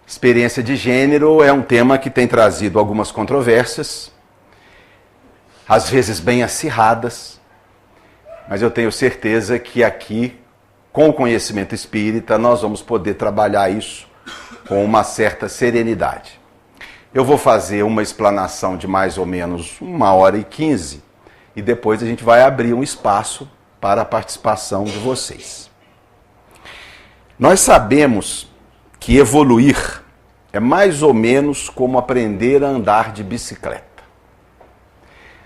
Experiência de gênero é um tema que tem trazido algumas controvérsias, às vezes bem acirradas, mas eu tenho certeza que aqui, com o conhecimento espírita, nós vamos poder trabalhar isso com uma certa serenidade. Eu vou fazer uma explanação de mais ou menos 1h15 e depois a gente vai abrir um espaço para a participação de vocês. Nós sabemos que evoluir é mais ou menos como aprender a andar de bicicleta.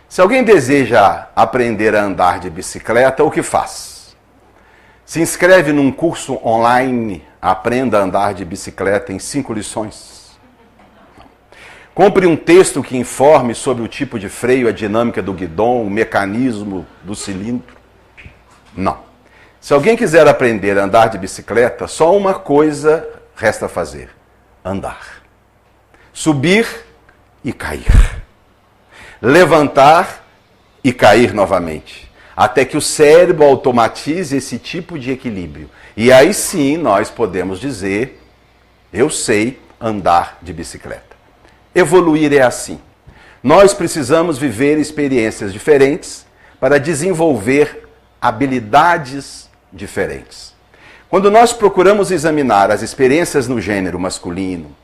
Se alguém deseja aprender a andar de bicicleta, o que faz? Se inscreve num curso online, aprenda a andar de bicicleta em 5 lições. Compre um texto que informe sobre o tipo de freio, a dinâmica do guidão, o mecanismo do cilindro. Não. Se alguém quiser aprender a andar de bicicleta, só uma coisa resta fazer: andar. Subir e cair. Levantar e cair novamente. Até que o cérebro automatize esse tipo de equilíbrio. E aí sim nós podemos dizer: eu sei andar de bicicleta. Evoluir é assim. Nós precisamos viver experiências diferentes para desenvolver habilidades diferentes. Quando nós procuramos examinar as experiências no gênero masculino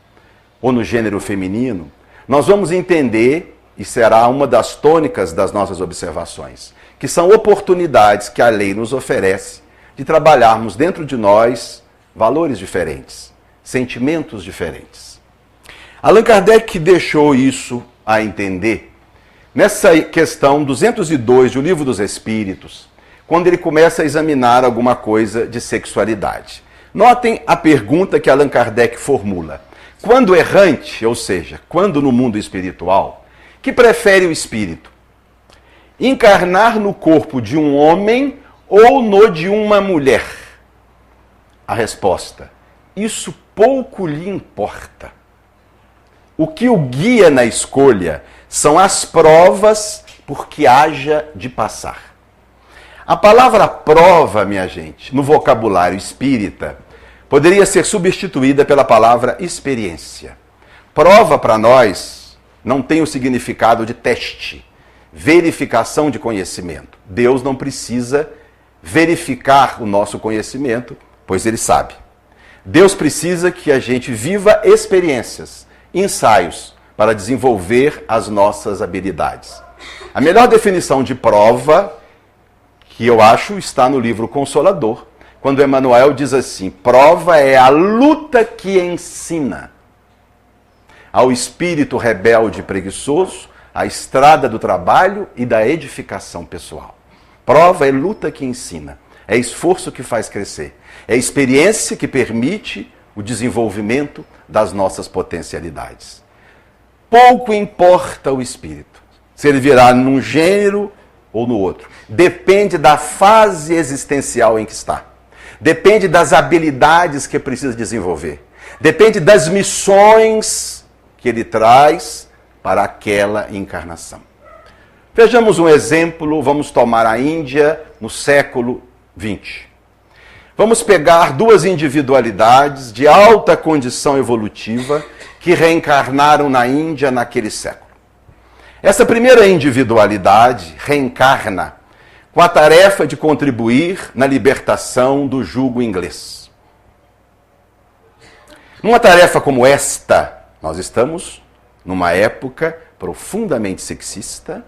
ou no gênero feminino, nós vamos entender, e será uma das tônicas das nossas observações, que são oportunidades que a lei nos oferece de trabalharmos dentro de nós valores diferentes, sentimentos diferentes. Allan Kardec deixou isso a entender nessa questão 202 do Livro dos Espíritos, quando ele começa a examinar alguma coisa de sexualidade. Notem a pergunta que Allan Kardec formula. Quando errante, ou seja, quando no mundo espiritual, que prefere o espírito? Encarnar no corpo de um homem ou no de uma mulher? A resposta: isso pouco lhe importa. O que o guia na escolha são as provas por que haja de passar. A palavra prova, minha gente, no vocabulário espírita, poderia ser substituída pela palavra experiência. Prova para nós não tem o significado de teste, verificação de conhecimento. Deus não precisa verificar o nosso conhecimento, pois Ele sabe. Deus precisa que a gente viva experiências, ensaios, para desenvolver as nossas habilidades. A melhor definição de prova, que eu acho, está no livro Consolador, quando Emmanuel diz assim: prova é a luta que ensina ao espírito rebelde e preguiçoso a estrada do trabalho e da edificação pessoal. Prova é luta que ensina, é esforço que faz crescer, é experiência que permite o desenvolvimento das nossas potencialidades. Pouco importa o espírito, se ele virá num gênero ou no outro. Depende da fase existencial em que está. Depende das habilidades que precisa desenvolver. Depende das missões que ele traz para aquela encarnação. Vejamos um exemplo, vamos tomar a Índia no século XX. Vamos pegar 2 individualidades de alta condição evolutiva que reencarnaram na Índia naquele século. Essa primeira individualidade reencarna com a tarefa de contribuir na libertação do jugo inglês. Numa tarefa como esta, nós estamos numa época profundamente sexista,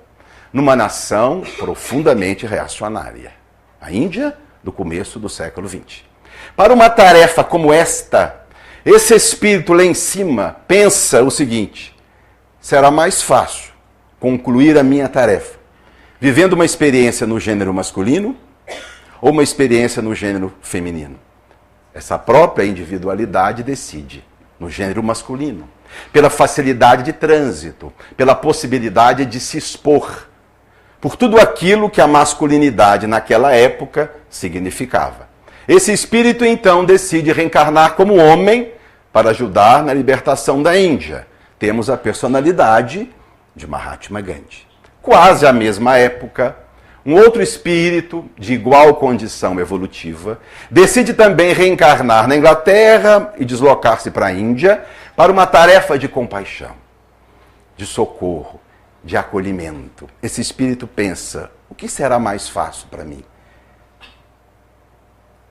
numa nação profundamente reacionária. A Índia, do começo do século XX. Para uma tarefa como esta, esse espírito lá em cima pensa o seguinte: será mais fácil concluir a minha tarefa vivendo uma experiência no gênero masculino ou uma experiência no gênero feminino. Essa própria individualidade decide no gênero masculino, pela facilidade de trânsito, pela possibilidade de se expor, por tudo aquilo que a masculinidade naquela época significava. Esse espírito então decide reencarnar como homem para ajudar na libertação da Índia. Temos a personalidade de Mahatma Gandhi. Quase à mesma época, um outro espírito de igual condição evolutiva decide também reencarnar na Inglaterra e deslocar-se para a Índia para uma tarefa de compaixão, de socorro, de acolhimento. Esse espírito pensa: o que será mais fácil para mim?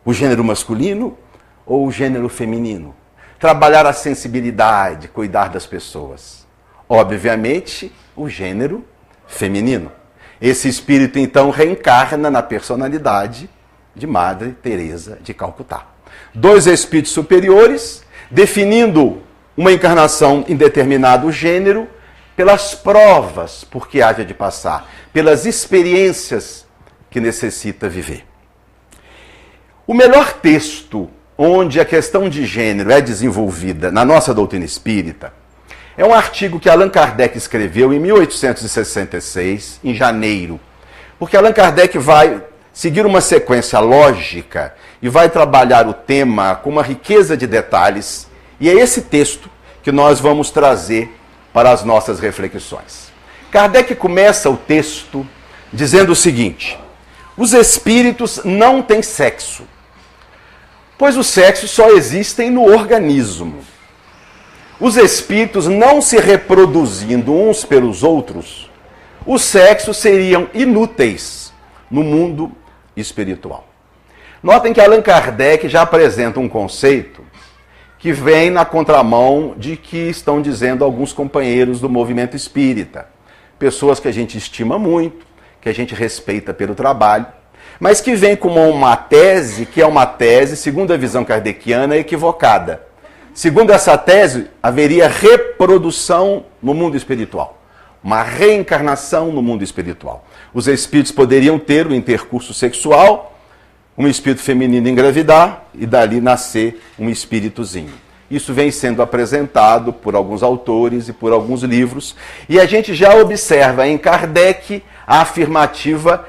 O gênero masculino ou o gênero feminino? Trabalhar a sensibilidade, cuidar das pessoas. Obviamente, o gênero feminino. Esse espírito, então, reencarna na personalidade de Madre Teresa de Calcutá. Dois espíritos superiores, definindo uma encarnação em determinado gênero, pelas provas por que haja de passar, pelas experiências que necessita viver. O melhor texto onde a questão de gênero é desenvolvida na nossa doutrina espírita é um artigo que Allan Kardec escreveu em 1866, em janeiro, porque Allan Kardec vai seguir uma sequência lógica e vai trabalhar o tema com uma riqueza de detalhes, e é esse texto que nós vamos trazer para as nossas reflexões. Kardec começa o texto dizendo o seguinte: os espíritos não têm sexo, pois os sexos só existem no organismo. Os espíritos não se reproduzindo uns pelos outros, os sexos seriam inúteis no mundo espiritual. Notem que Allan Kardec já apresenta um conceito que vem na contramão de que estão dizendo alguns companheiros do movimento espírita, pessoas que a gente estima muito, que a gente respeita pelo trabalho, mas que vem com uma tese que é uma tese, segundo a visão kardeciana, equivocada. Segundo essa tese, haveria reprodução no mundo espiritual, uma reencarnação no mundo espiritual. Os espíritos poderiam ter um intercurso sexual, um espírito feminino engravidar e dali nascer um espíritozinho. Isso vem sendo apresentado por alguns autores e por alguns livros, e a gente já observa em Kardec a afirmativa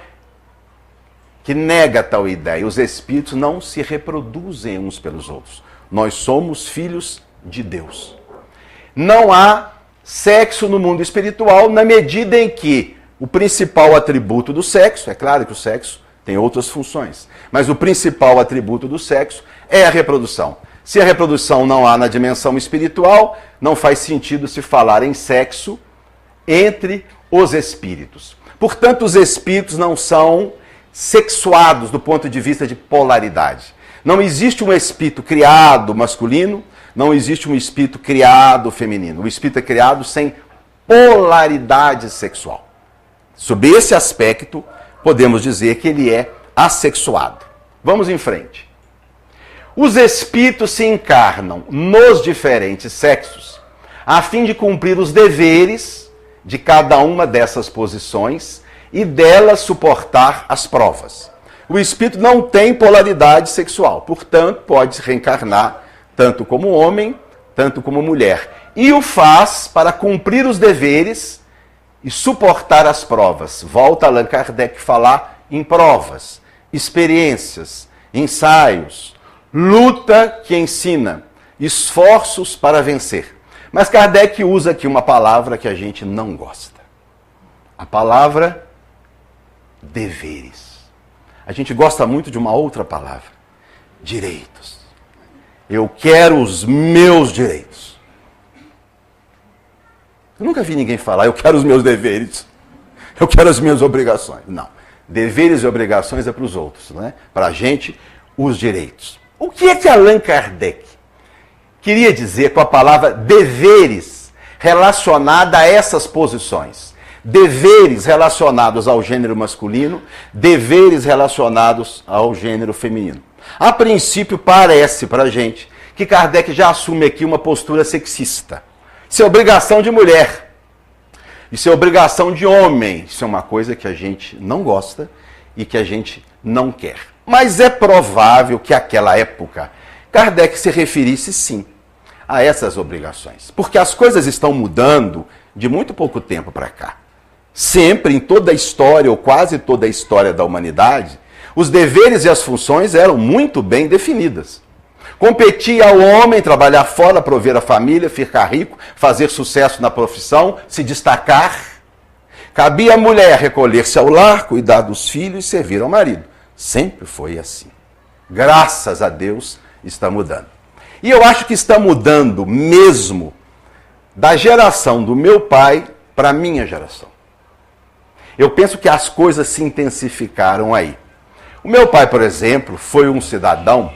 que nega tal ideia. Os espíritos não se reproduzem uns pelos outros. Nós somos filhos de Deus. Não há sexo no mundo espiritual na medida em que o principal atributo do sexo, é claro que o sexo tem outras funções, mas o principal atributo do sexo é a reprodução. Se a reprodução não há na dimensão espiritual, não faz sentido se falar em sexo entre os espíritos. Portanto, os espíritos não são sexuados do ponto de vista de polaridade. Não existe um espírito criado masculino, não existe um espírito criado feminino. O espírito é criado sem polaridade sexual. Sob esse aspecto, podemos dizer que ele é assexuado. Vamos em frente. Os espíritos se encarnam nos diferentes sexos a fim de cumprir os deveres de cada uma dessas posições e delas suportar as provas. O espírito não tem polaridade sexual, portanto, pode se reencarnar tanto como homem, tanto como mulher. E o faz para cumprir os deveres e suportar as provas. Volta Allan Kardec falar em provas, experiências, ensaios, luta que ensina, esforços para vencer. Mas Kardec usa aqui uma palavra que a gente não gosta. A palavra deveres. A gente gosta muito de uma outra palavra, direitos. Eu quero os meus direitos. Eu nunca vi ninguém falar, eu quero os meus deveres, eu quero as minhas obrigações. Não, deveres e obrigações é para os outros, não é? Para a gente, os direitos. O que é que Allan Kardec queria dizer com a palavra deveres relacionada a essas posições? Deveres relacionados ao gênero masculino, deveres relacionados ao gênero feminino. A princípio, parece para a gente que Kardec já assume aqui uma postura sexista. Isso é obrigação de mulher. Isso é obrigação de homem. Isso é uma coisa que a gente não gosta e que a gente não quer. Mas é provável que naquela época Kardec se referisse sim a essas obrigações. Porque as coisas estão mudando de muito pouco tempo para cá. Sempre, em toda a história, ou quase toda a história da humanidade, os deveres e as funções eram muito bem definidas. Competia ao homem trabalhar fora, prover a família, ficar rico, fazer sucesso na profissão, se destacar. Cabia à mulher recolher-se ao lar, cuidar dos filhos e servir ao marido. Sempre foi assim. Graças a Deus está mudando. E eu acho que está mudando mesmo da geração do meu pai para a minha geração. Eu penso que as coisas se intensificaram aí. O meu pai, por exemplo, foi um cidadão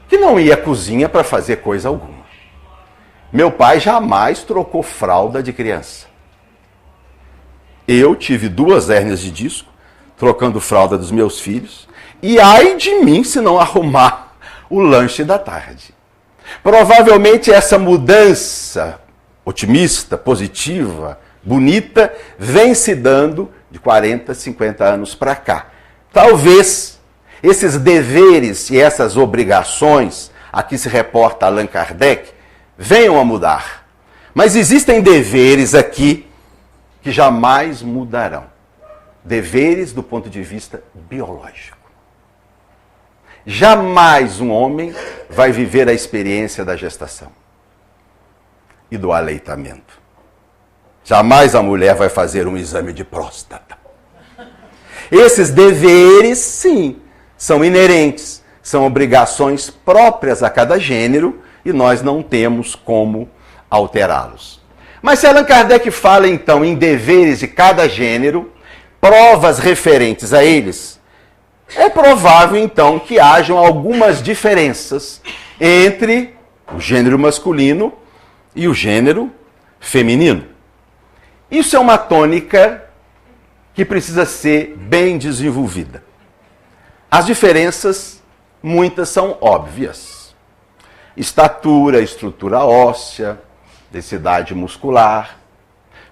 que não ia à cozinha para fazer coisa alguma. Meu pai jamais trocou fralda de criança. Eu tive 2 hérnias de disco, trocando fralda dos meus filhos, e ai de mim se não arrumar o lanche da tarde. Provavelmente essa mudança otimista, positiva, bonita, vem se dando de 40, 50 anos para cá. Talvez esses deveres e essas obrigações, aqui se reporta Allan Kardec, venham a mudar. Mas existem deveres aqui que jamais mudarão. Deveres do ponto de vista biológico. Jamais um homem vai viver a experiência da gestação e do aleitamento. Jamais a mulher vai fazer um exame de próstata. Esses deveres, sim, são inerentes, são obrigações próprias a cada gênero e nós não temos como alterá-los. Mas se Allan Kardec fala então em deveres de cada gênero, provas referentes a eles, é provável então que hajam algumas diferenças entre o gênero masculino e o gênero feminino. Isso é uma tônica que precisa ser bem desenvolvida. As diferenças, muitas são óbvias. Estatura, estrutura óssea, densidade muscular,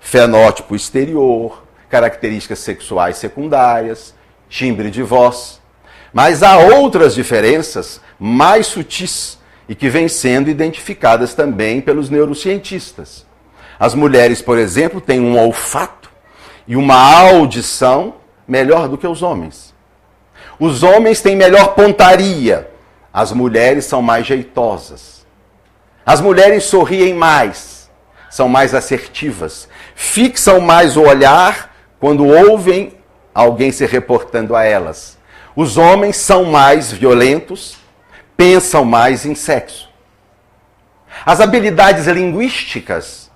fenótipo exterior, características sexuais secundárias, timbre de voz. Mas há outras diferenças mais sutis e que vêm sendo identificadas também pelos neurocientistas. As mulheres, por exemplo, têm um olfato e uma audição melhor do que os homens. Os homens têm melhor pontaria, as mulheres são mais jeitosas. As mulheres sorriem mais, são mais assertivas, fixam mais o olhar quando ouvem alguém se reportando a elas. Os homens são mais violentos, pensam mais em sexo. As habilidades linguísticas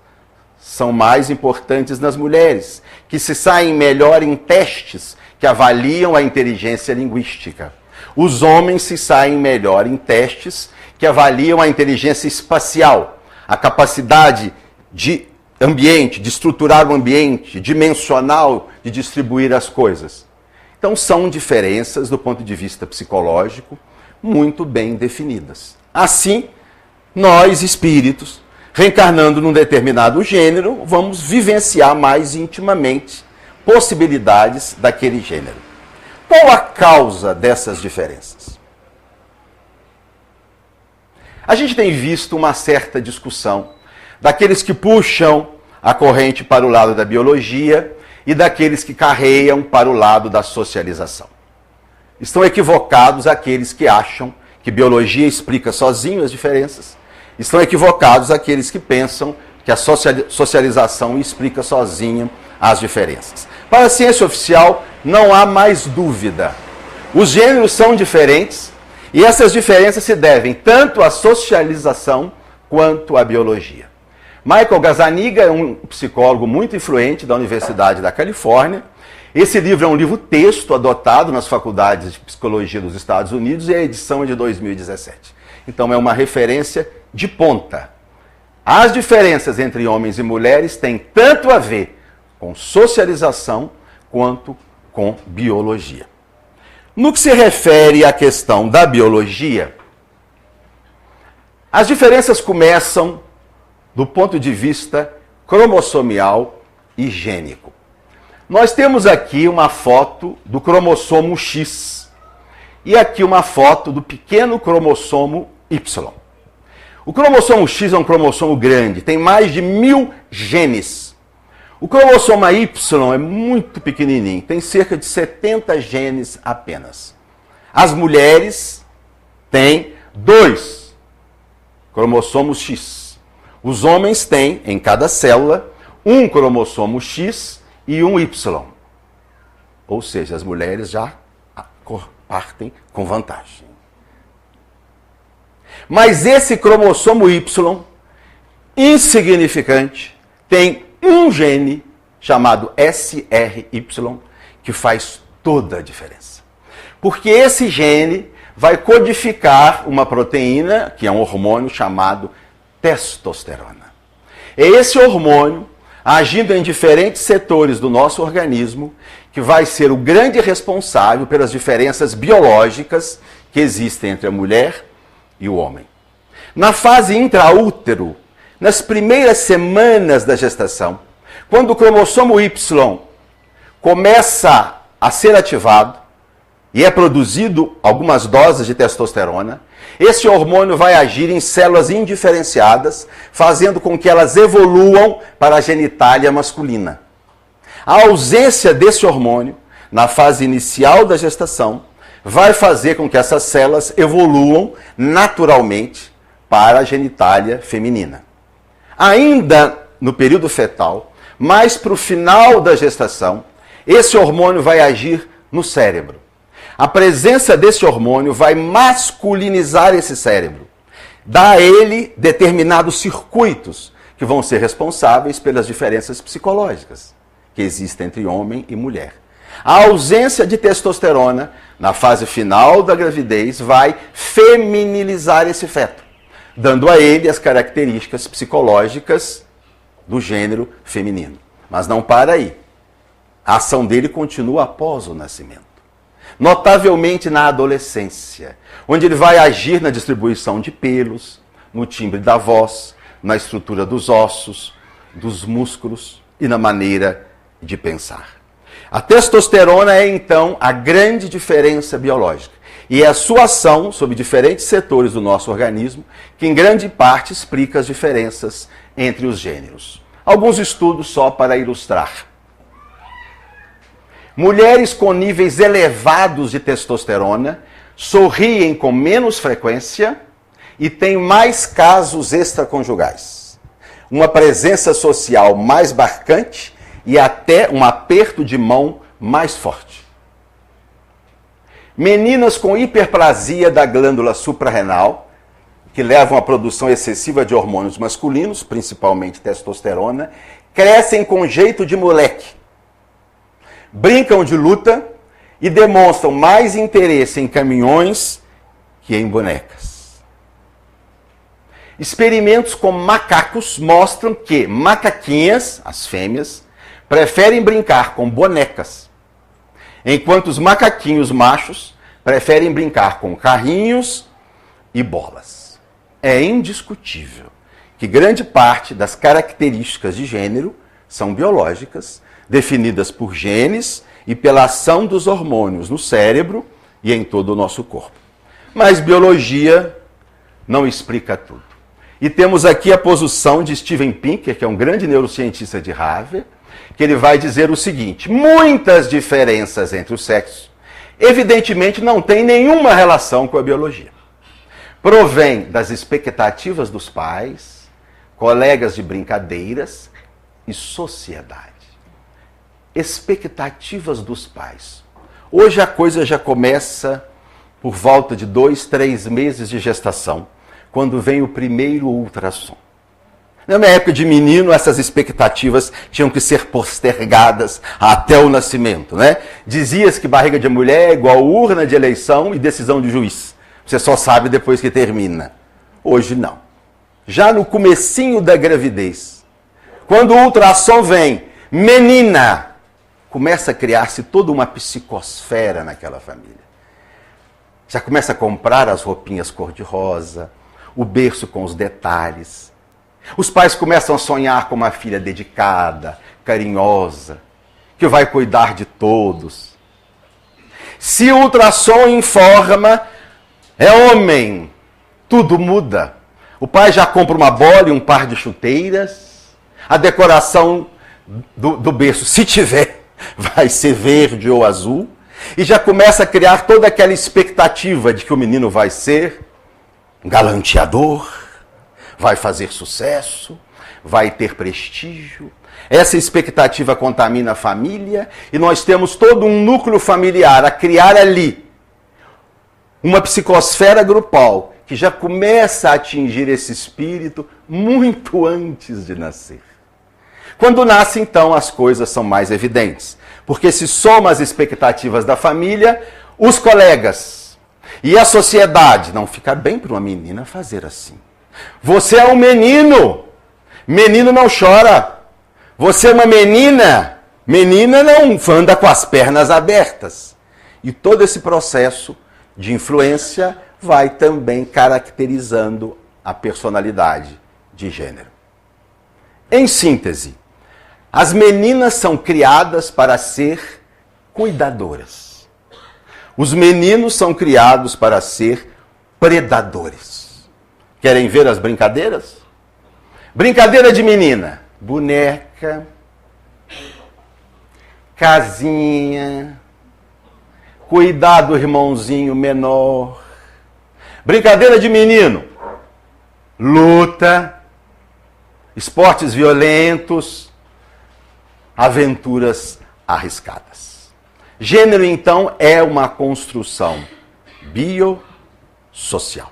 são mais importantes nas mulheres, que se saem melhor em testes que avaliam a inteligência linguística. Os homens se saem melhor em testes que avaliam a inteligência espacial, a capacidade de ambiente, de estruturar o ambiente, dimensional, de distribuir as coisas. Então são diferenças do ponto de vista psicológico muito bem definidas. Assim, nós, espíritos, reencarnando num determinado gênero, vamos vivenciar mais intimamente possibilidades daquele gênero. Qual a causa dessas diferenças? A gente tem visto uma certa discussão daqueles que puxam a corrente para o lado da biologia e daqueles que carreiam para o lado da socialização. Estão equivocados aqueles que acham que biologia explica sozinho as diferenças. Estão equivocados aqueles que pensam que a socialização explica sozinha as diferenças. Para a ciência oficial, não há mais dúvida. Os gêneros são diferentes e essas diferenças se devem tanto à socialização quanto à biologia. Michael Gazzaniga é um psicólogo muito influente da Universidade da Califórnia. Esse livro é um livro-texto adotado nas faculdades de psicologia dos Estados Unidos e a edição é de 2017. Então é uma referência de ponta. As diferenças entre homens e mulheres têm tanto a ver com socialização quanto com biologia. No que se refere à questão da biologia, as diferenças começam do ponto de vista cromossomial e gênico. Nós temos aqui uma foto do cromossomo X e aqui uma foto do pequeno cromossomo Y. O cromossomo X é um cromossomo grande, tem mais de 1000 genes. O cromossomo Y é muito pequenininho, tem cerca de 70 genes apenas. As mulheres têm 2 cromossomos X. Os homens têm, em cada célula, um cromossomo X e um Y. Ou seja, as mulheres já partem com vantagem. Mas esse cromossomo Y, insignificante, tem um gene chamado SRY, que faz toda a diferença. Porque esse gene vai codificar uma proteína, que é um hormônio chamado testosterona. É esse hormônio, agindo em diferentes setores do nosso organismo, que vai ser o grande responsável pelas diferenças biológicas que existem entre a mulher e o homem. Na fase intraútero, nas primeiras semanas da gestação, quando o cromossomo Y começa a ser ativado e é produzido algumas doses de testosterona, esse hormônio vai agir em células indiferenciadas, fazendo com que elas evoluam para a genitália masculina. A ausência desse hormônio, na fase inicial da gestação, vai fazer com que essas células evoluam naturalmente para a genitália feminina. Ainda no período fetal, mais para o final da gestação, esse hormônio vai agir no cérebro. A presença desse hormônio vai masculinizar esse cérebro, dá a ele determinados circuitos que vão ser responsáveis pelas diferenças psicológicas que existem entre homem e mulher. A ausência de testosterona na fase final da gravidez vai feminilizar esse feto, dando a ele as características psicológicas do gênero feminino. Mas não para aí. A ação dele continua após o nascimento. Notavelmente na adolescência, onde ele vai agir na distribuição de pelos, no timbre da voz, na estrutura dos ossos, dos músculos e na maneira de pensar. A testosterona é, então, a grande diferença biológica. E é a sua ação sobre diferentes setores do nosso organismo que, em grande parte, explica as diferenças entre os gêneros. Alguns estudos só para ilustrar. Mulheres com níveis elevados de testosterona sorriem com menos frequência e têm mais casos extraconjugais. Uma presença social mais marcante e até um aperto de mão mais forte. Meninas com hiperplasia da glândula suprarrenal, que levam à produção excessiva de hormônios masculinos, principalmente testosterona, crescem com jeito de moleque, brincam de luta e demonstram mais interesse em caminhões que em bonecas. Experimentos com macacos mostram que macaquinhas, as fêmeas, preferem brincar com bonecas, enquanto os macaquinhos machos preferem brincar com carrinhos e bolas. É indiscutível que grande parte das características de gênero são biológicas, definidas por genes e pela ação dos hormônios no cérebro e em todo o nosso corpo. Mas biologia não explica tudo. E temos aqui a posição de Steven Pinker, que é um grande neurocientista de Harvard, que ele vai dizer o seguinte: muitas diferenças entre os sexos, evidentemente, não têm nenhuma relação com a biologia. Provém das expectativas dos pais, colegas de brincadeiras e sociedade. Expectativas dos pais. Hoje a coisa já começa por volta de 2, 3 meses de gestação, quando vem o primeiro ultrassom. Na minha época de menino, essas expectativas tinham que ser postergadas até o nascimento, né? Dizia-se que barriga de mulher é igual urna de eleição e decisão de juiz. Você só sabe depois que termina. Hoje não. Já no comecinho da gravidez, quando o ultrassom vem, menina, começa a criar-se toda uma psicosfera naquela família. Já começa a comprar as roupinhas cor-de-rosa, o berço com os detalhes. Os pais começam a sonhar com uma filha dedicada, carinhosa, que vai cuidar de todos. Se o ultrassom informa, é homem, tudo muda. O pai já compra uma bola e um par de chuteiras, a decoração do berço, se tiver, vai ser verde ou azul, e já começa a criar toda aquela expectativa de que o menino vai ser galanteador, vai fazer sucesso, vai ter prestígio, Essa expectativa contamina a família e nós temos todo um núcleo familiar a criar ali uma psicosfera grupal que já começa a atingir esse espírito muito antes de nascer. Quando nasce, então, as coisas são mais evidentes, porque se soma as expectativas da família, os colegas e a sociedade. Não fica bem para uma menina fazer assim. Você é um menino, menino não chora. Você é uma menina, menina não anda com as pernas abertas. E todo esse processo de influência vai também caracterizando a personalidade de gênero. Em síntese, as meninas são criadas para ser cuidadoras. Os meninos são criados para ser predadores. Querem ver as brincadeiras? Brincadeira de menina. Boneca, casinha, cuidar do irmãozinho menor. Brincadeira de menino, luta, esportes violentos, aventuras arriscadas. Gênero, então, é uma construção biosocial.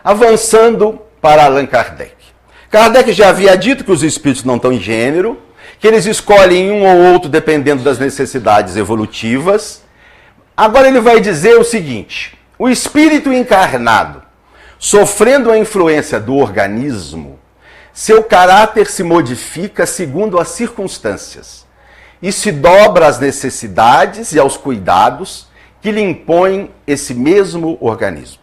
Avançando para Allan Kardec. Kardec já havia dito que os espíritos não estão em gênero, que eles escolhem um ou outro dependendo das necessidades evolutivas. Agora ele vai dizer o seguinte: o espírito encarnado, sofrendo a influência do organismo, seu caráter se modifica segundo as circunstâncias e se dobra às necessidades e aos cuidados que lhe impõe esse mesmo organismo.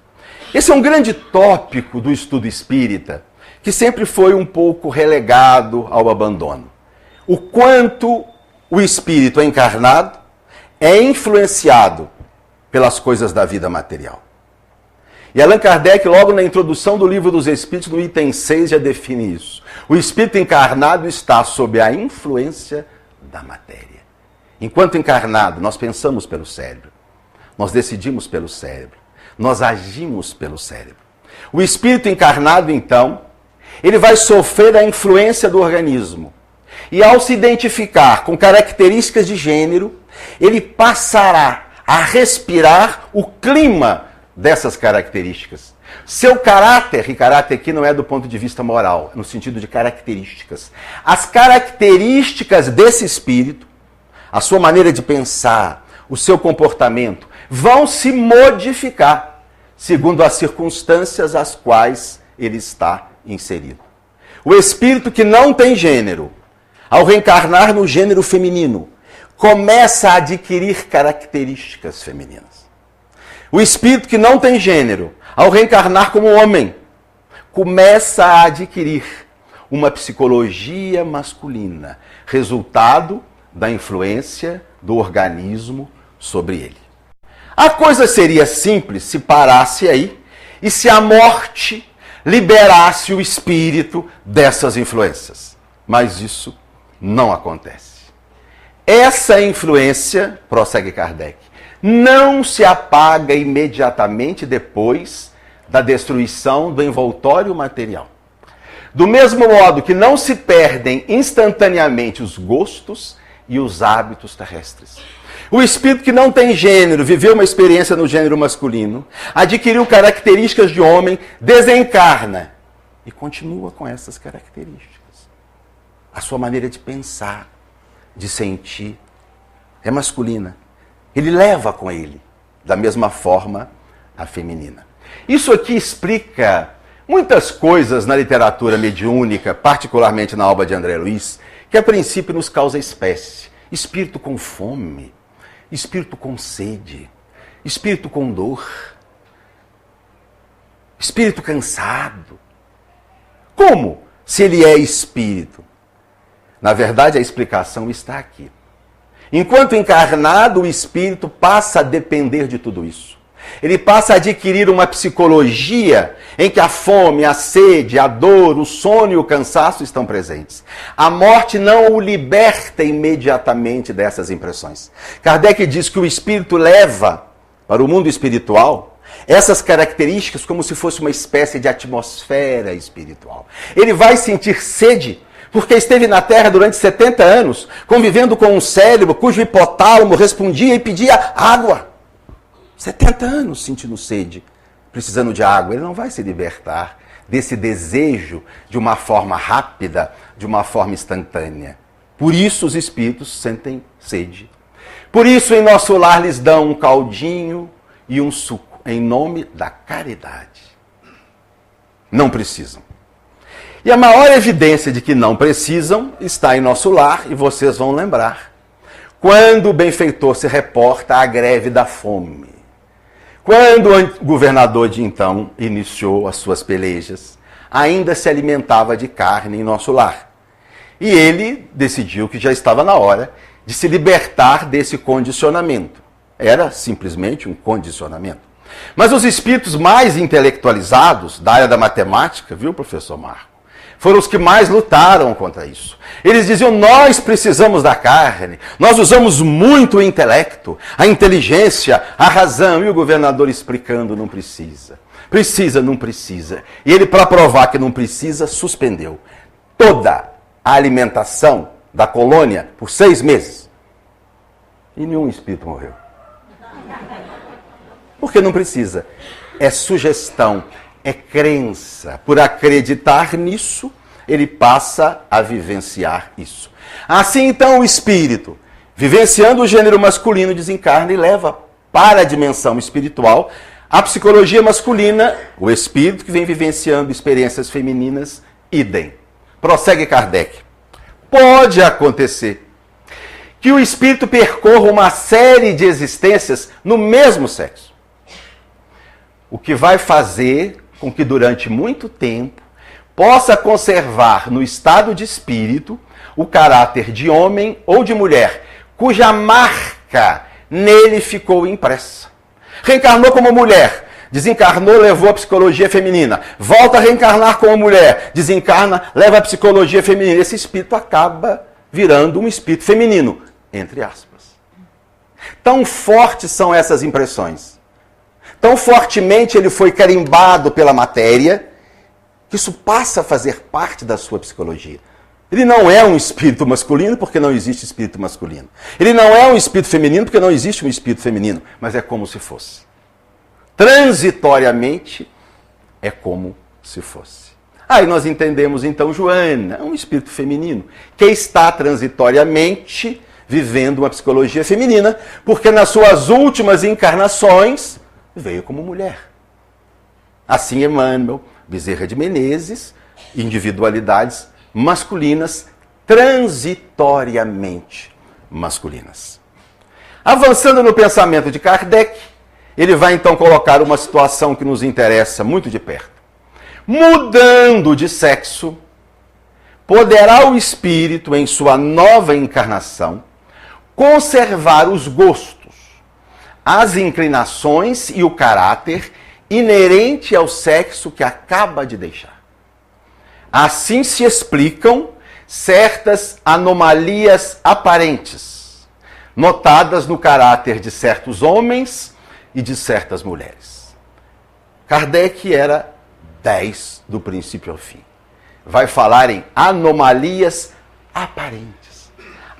Esse é um grande tópico do estudo espírita, que sempre foi um pouco relegado ao abandono. O quanto o espírito encarnado é influenciado pelas coisas da vida material. E Allan Kardec, logo na introdução do Livro dos Espíritos, no item 6, já define isso. O espírito encarnado está sob a influência da matéria. Enquanto encarnado, nós pensamos pelo cérebro, nós decidimos pelo cérebro, nós agimos pelo cérebro. O espírito encarnado, então, ele vai sofrer a influência do organismo. E ao se identificar com características de gênero, ele passará a respirar o clima dessas características. Seu caráter, e caráter aqui não é do ponto de vista moral, no sentido de características. As características desse espírito, a sua maneira de pensar, o seu comportamento, vão se modificar segundo as circunstâncias às quais ele está inserido. O espírito que não tem gênero, ao reencarnar no gênero feminino, começa a adquirir características femininas. O espírito que não tem gênero, ao reencarnar como homem, começa a adquirir uma psicologia masculina, resultado da influência do organismo sobre ele. A coisa seria simples se parasse aí e se a morte liberasse o espírito dessas influências. Mas isso não acontece. Essa influência, prossegue Kardec, não se apaga imediatamente depois da destruição do envoltório material. Do mesmo modo que não se perdem instantaneamente os gostos e os hábitos terrestres. O espírito que não tem gênero, viveu uma experiência no gênero masculino, adquiriu características de homem, desencarna e continua com essas características. A sua maneira de pensar, de sentir, é masculina. Ele leva com ele, da mesma forma, a feminina. Isso aqui explica muitas coisas na literatura mediúnica, particularmente na obra de André Luiz, que a princípio nos causa espécie. Espírito com fome, espírito com sede, espírito com dor, espírito cansado. Como? Se ele é espírito. Na verdade, a explicação está aqui. Enquanto encarnado, o espírito passa a depender de tudo isso. Ele passa a adquirir uma psicologia em que a fome, a sede, a dor, o sono e o cansaço estão presentes. A morte não o liberta imediatamente dessas impressões. Kardec diz que o espírito leva para o mundo espiritual essas características como se fosse uma espécie de atmosfera espiritual. Ele vai sentir sede porque esteve na Terra durante 70 anos, convivendo com um cérebro cujo hipotálamo respondia e pedia água. 70 anos sentindo sede, precisando de água. Ele não vai se libertar desse desejo de uma forma rápida, de uma forma instantânea. Por isso os espíritos sentem sede. Por isso em nosso lar lhes dão um caldinho e um suco, em nome da caridade. Não precisam. E a maior evidência de que não precisam está em nosso lar, e vocês vão lembrar. Quando o benfeitor se reporta à greve da fome. Quando o governador de então iniciou as suas pelejas, ainda se alimentava de carne em nosso lar. E ele decidiu que já estava na hora de se libertar desse condicionamento. Era simplesmente um condicionamento. Mas os espíritos mais intelectualizados da área da matemática, viu, professor Marco, foram os que mais lutaram contra isso. Eles diziam, nós precisamos da carne, nós usamos muito o intelecto, a inteligência, a razão. E o governador explicando, não precisa. Precisa, não precisa. E ele, para provar que não precisa, suspendeu toda a alimentação da colônia por 6 meses. E nenhum espírito morreu. Porque não precisa. É sugestão, é crença. Por acreditar nisso, ele passa a vivenciar isso. Assim, então, o espírito, vivenciando o gênero masculino, desencarna e leva para a dimensão espiritual a psicologia masculina, o espírito que vem vivenciando experiências femininas, idem. Prossegue Kardec. Pode acontecer que o espírito percorra uma série de existências no mesmo sexo. O que vai fazer com que durante muito tempo possa conservar no estado de espírito o caráter de homem ou de mulher, cuja marca nele ficou impressa. Reencarnou como mulher, desencarnou, levou a psicologia feminina. Volta a reencarnar como mulher, desencarna, leva a psicologia feminina. Esse espírito acaba virando um espírito feminino, entre aspas. Tão fortes são essas impressões. Tão fortemente ele foi carimbado pela matéria, que isso passa a fazer parte da sua psicologia. Ele não é um espírito masculino, porque não existe espírito masculino. Ele não é um espírito feminino, porque não existe um espírito feminino. Mas é como se fosse. Transitoriamente, é como se fosse. Aí nós entendemos, então, Joana, um espírito feminino, que está transitoriamente vivendo uma psicologia feminina, porque nas suas últimas encarnações veio como mulher. Assim, Emmanuel, Bezerra de Menezes, individualidades masculinas, transitoriamente masculinas. Avançando no pensamento de Kardec, ele vai então colocar uma situação que nos interessa muito de perto. Mudando de sexo, poderá o espírito, em sua nova encarnação, conservar os gostos, as inclinações e o caráter inerente ao sexo que acaba de deixar. Assim se explicam certas anomalias aparentes, notadas no caráter de certos homens e de certas mulheres. Kardec era 10 do princípio ao fim. Vai falar em anomalias aparentes.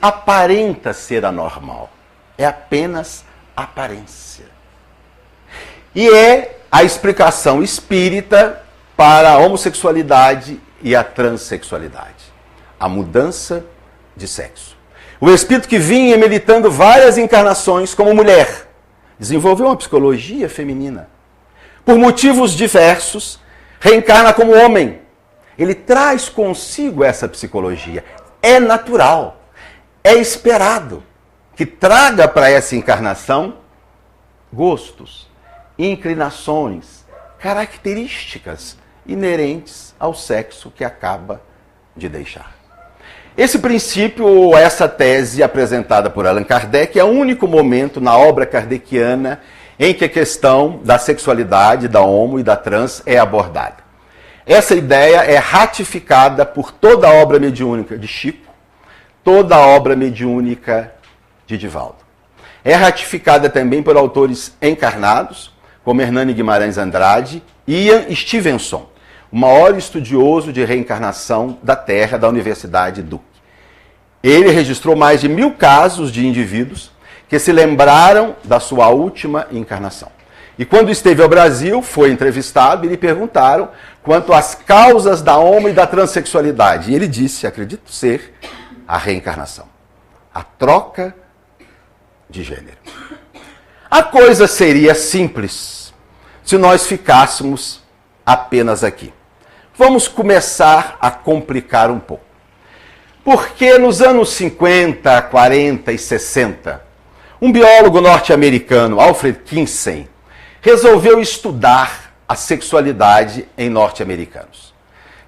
Aparenta ser anormal. É apenas aparência. E é a explicação espírita para a homossexualidade e a transexualidade. A mudança de sexo. O espírito que vinha militando várias encarnações como mulher, desenvolveu uma psicologia feminina. Por motivos diversos, reencarna como homem. Ele traz consigo essa psicologia. É natural, é esperado que traga para essa encarnação gostos, inclinações, características inerentes ao sexo que acaba de deixar. Esse princípio, ou essa tese apresentada por Allan Kardec, é o único momento na obra kardeciana em que a questão da sexualidade, da homo e da trans é abordada. Essa ideia é ratificada por toda a obra mediúnica de Chico, toda a obra mediúnica de Divaldo. É ratificada também por autores encarnados, como Hernani Guimarães Andrade e Ian Stevenson, o maior estudioso de reencarnação da Terra da Universidade Duke. Ele registrou mais de 1000 casos de indivíduos que se lembraram da sua última encarnação. E quando esteve ao Brasil, foi entrevistado e lhe perguntaram quanto às causas da homo e da transexualidade. E ele disse, acredito ser, a reencarnação. A troca de gênero. A coisa seria simples se nós ficássemos apenas aqui. Vamos começar a complicar um pouco. Porque nos anos 50, 40 e 60, um biólogo norte-americano, Alfred Kinsey, resolveu estudar a sexualidade em norte-americanos.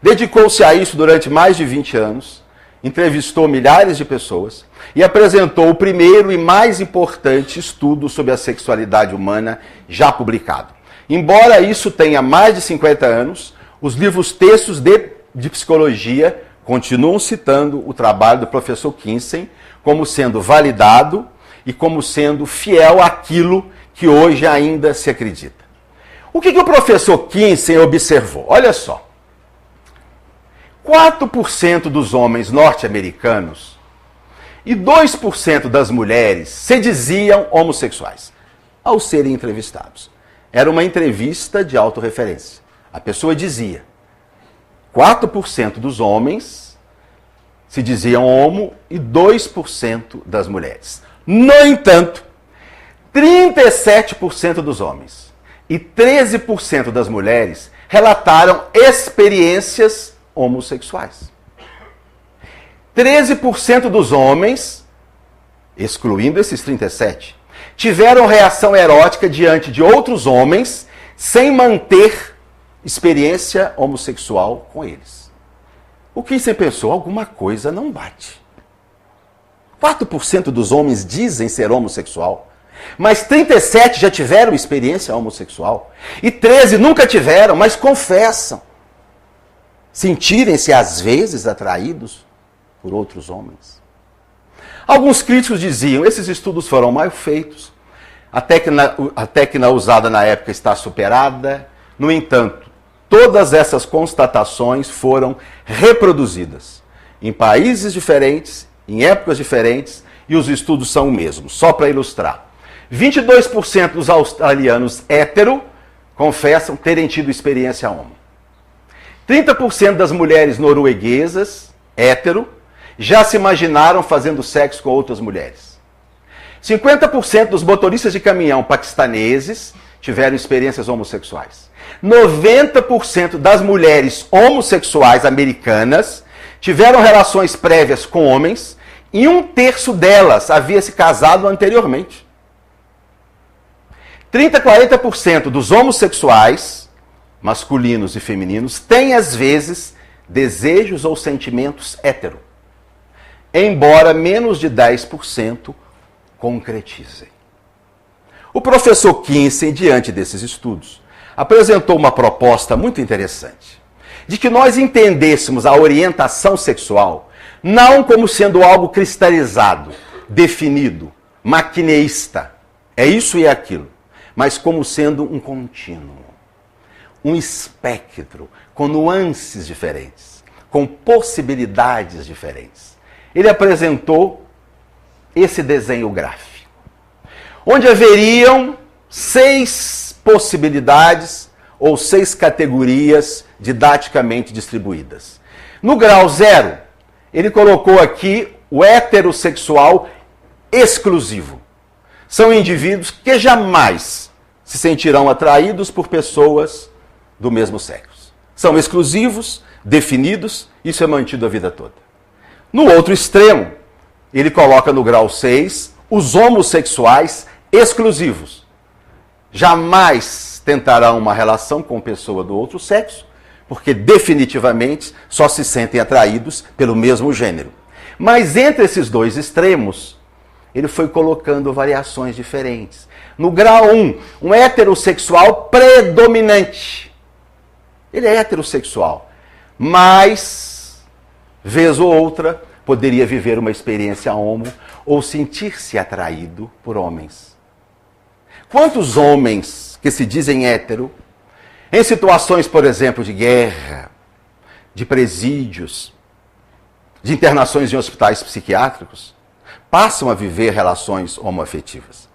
Dedicou-se a isso durante mais de 20 anos, entrevistou milhares de pessoas e apresentou o primeiro e mais importante estudo sobre a sexualidade humana já publicado. Embora isso tenha mais de 50 anos, os livros-textos de psicologia continuam citando o trabalho do professor Kinsey como sendo validado e como sendo fiel àquilo que hoje ainda se acredita. O que o professor Kinsey observou? Olha só. 4% dos homens norte-americanos e 2% das mulheres se diziam homossexuais ao serem entrevistados. Era uma entrevista de autorreferência. A pessoa dizia: 4% dos homens se diziam homo e 2% das mulheres. No entanto, 37% dos homens e 13% das mulheres relataram experiências homossexuais. 13% dos homens, excluindo esses 37%, tiveram reação erótica diante de outros homens sem manter experiência homossexual com eles. O que você pensou? Alguma coisa não bate. 4% dos homens dizem ser homossexual, mas 37% já tiveram experiência homossexual e 13% nunca tiveram, mas confessam sentirem-se às vezes atraídos por outros homens. Alguns críticos diziam: esses estudos foram mal feitos, a técnica usada na época está superada. No entanto, todas essas constatações foram reproduzidas em países diferentes, em épocas diferentes, e os estudos são o mesmo. Só para ilustrar, 22% dos australianos hétero confessam terem tido experiência homo. 30% das mulheres norueguesas hétero já se imaginaram fazendo sexo com outras mulheres. 50% dos motoristas de caminhão paquistaneses tiveram experiências homossexuais. 90% das mulheres homossexuais americanas tiveram relações prévias com homens e 1/3 delas havia se casado anteriormente. 30-40% dos homossexuais, masculinos e femininos, têm às vezes desejos ou sentimentos hétero, embora menos de 10% concretizem. O professor Kinsey, diante desses estudos, apresentou uma proposta muito interessante, de que nós entendêssemos a orientação sexual não como sendo algo cristalizado, definido, maquineísta, é isso e é aquilo, mas como sendo um contínuo, um espectro com nuances diferentes, com possibilidades diferentes. Ele apresentou esse desenho gráfico, onde haveriam 6 possibilidades ou 6 categorias didaticamente distribuídas. No grau 0, ele colocou aqui o heterossexual exclusivo. São indivíduos que jamais se sentirão atraídos por pessoas do mesmo sexo. São exclusivos, definidos, isso é mantido a vida toda. No outro extremo, ele coloca no grau 6 os homossexuais exclusivos. Jamais tentarão uma relação com pessoa do outro sexo, porque definitivamente só se sentem atraídos pelo mesmo gênero. Mas entre esses dois extremos, ele foi colocando variações diferentes. No grau 1, um heterossexual predominante. Ele é heterossexual, mas, vez ou outra, poderia viver uma experiência homo ou sentir-se atraído por homens. Quantos homens que se dizem hétero em situações, por exemplo, de guerra, de presídios, de internações em hospitais psiquiátricos, passam a viver relações homoafetivas.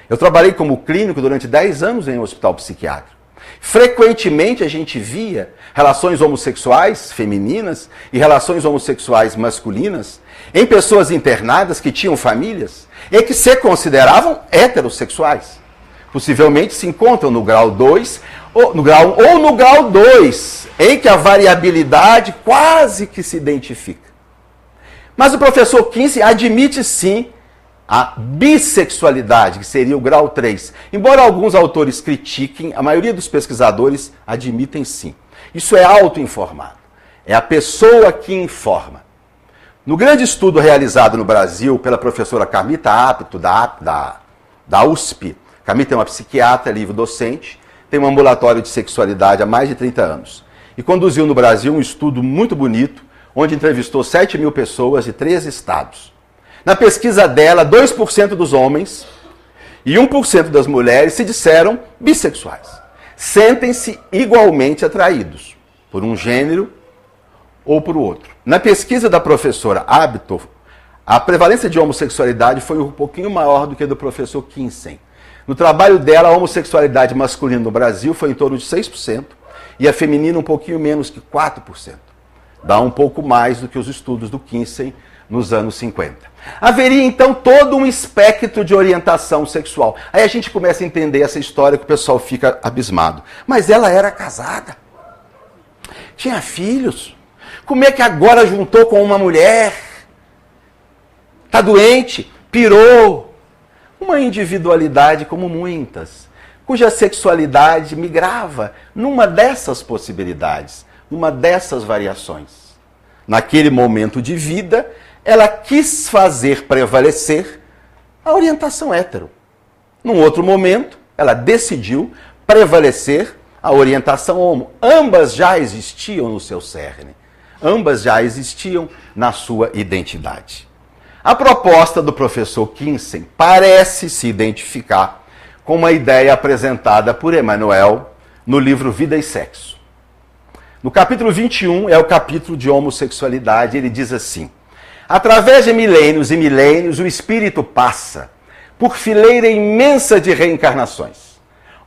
Eu trabalhei como clínico durante 10 anos em um hospital psiquiátrico. Frequentemente a gente via relações homossexuais femininas e relações homossexuais masculinas em pessoas internadas que tinham famílias e que se consideravam heterossexuais. Possivelmente se encontram no grau 2 ou no grau 1 ou no grau 2, em que a variabilidade quase que se identifica. Mas o professor Kinsey admite sim a bissexualidade, que seria o grau 3. Embora alguns autores critiquem, a maioria dos pesquisadores admitem sim. Isso é autoinformado. É a pessoa que informa. No grande estudo realizado no Brasil pela professora Carmita Apto, da USP, Carmita é uma psiquiatra livre-docente, tem um ambulatório de sexualidade há mais de 30 anos. E conduziu no Brasil um estudo muito bonito, onde entrevistou 7.000 pessoas de 13 estados. Na pesquisa dela, 2% dos homens e 1% das mulheres se disseram bissexuais. Sentem-se igualmente atraídos por um gênero ou por outro. Na pesquisa da professora Abitow, a prevalência de homossexualidade foi um pouquinho maior do que a do professor Kinsey. No trabalho dela, a homossexualidade masculina no Brasil foi em torno de 6% e a feminina um pouquinho menos que 4%. Dá um pouco mais do que os estudos do Kinsey nos anos 50. Haveria então todo um espectro de orientação sexual. Aí a gente começa a entender essa história que o pessoal fica abismado. Mas ela era casada, tinha filhos. Como é que agora juntou com uma mulher? Está doente? Pirou. Uma individualidade como muitas, cuja sexualidade migrava numa dessas possibilidades, numa dessas variações. Naquele momento de vida, ela quis fazer prevalecer a orientação hétero. Num outro momento, ela decidiu prevalecer a orientação homo. Ambas já existiam no seu cerne. Ambas já existiam na sua identidade. A proposta do professor Kinsey parece se identificar com uma ideia apresentada por Emmanuel no livro Vida e Sexo. No capítulo 21, é o capítulo de homossexualidade, ele diz assim: através de milênios e milênios, o espírito passa por fileira imensa de reencarnações,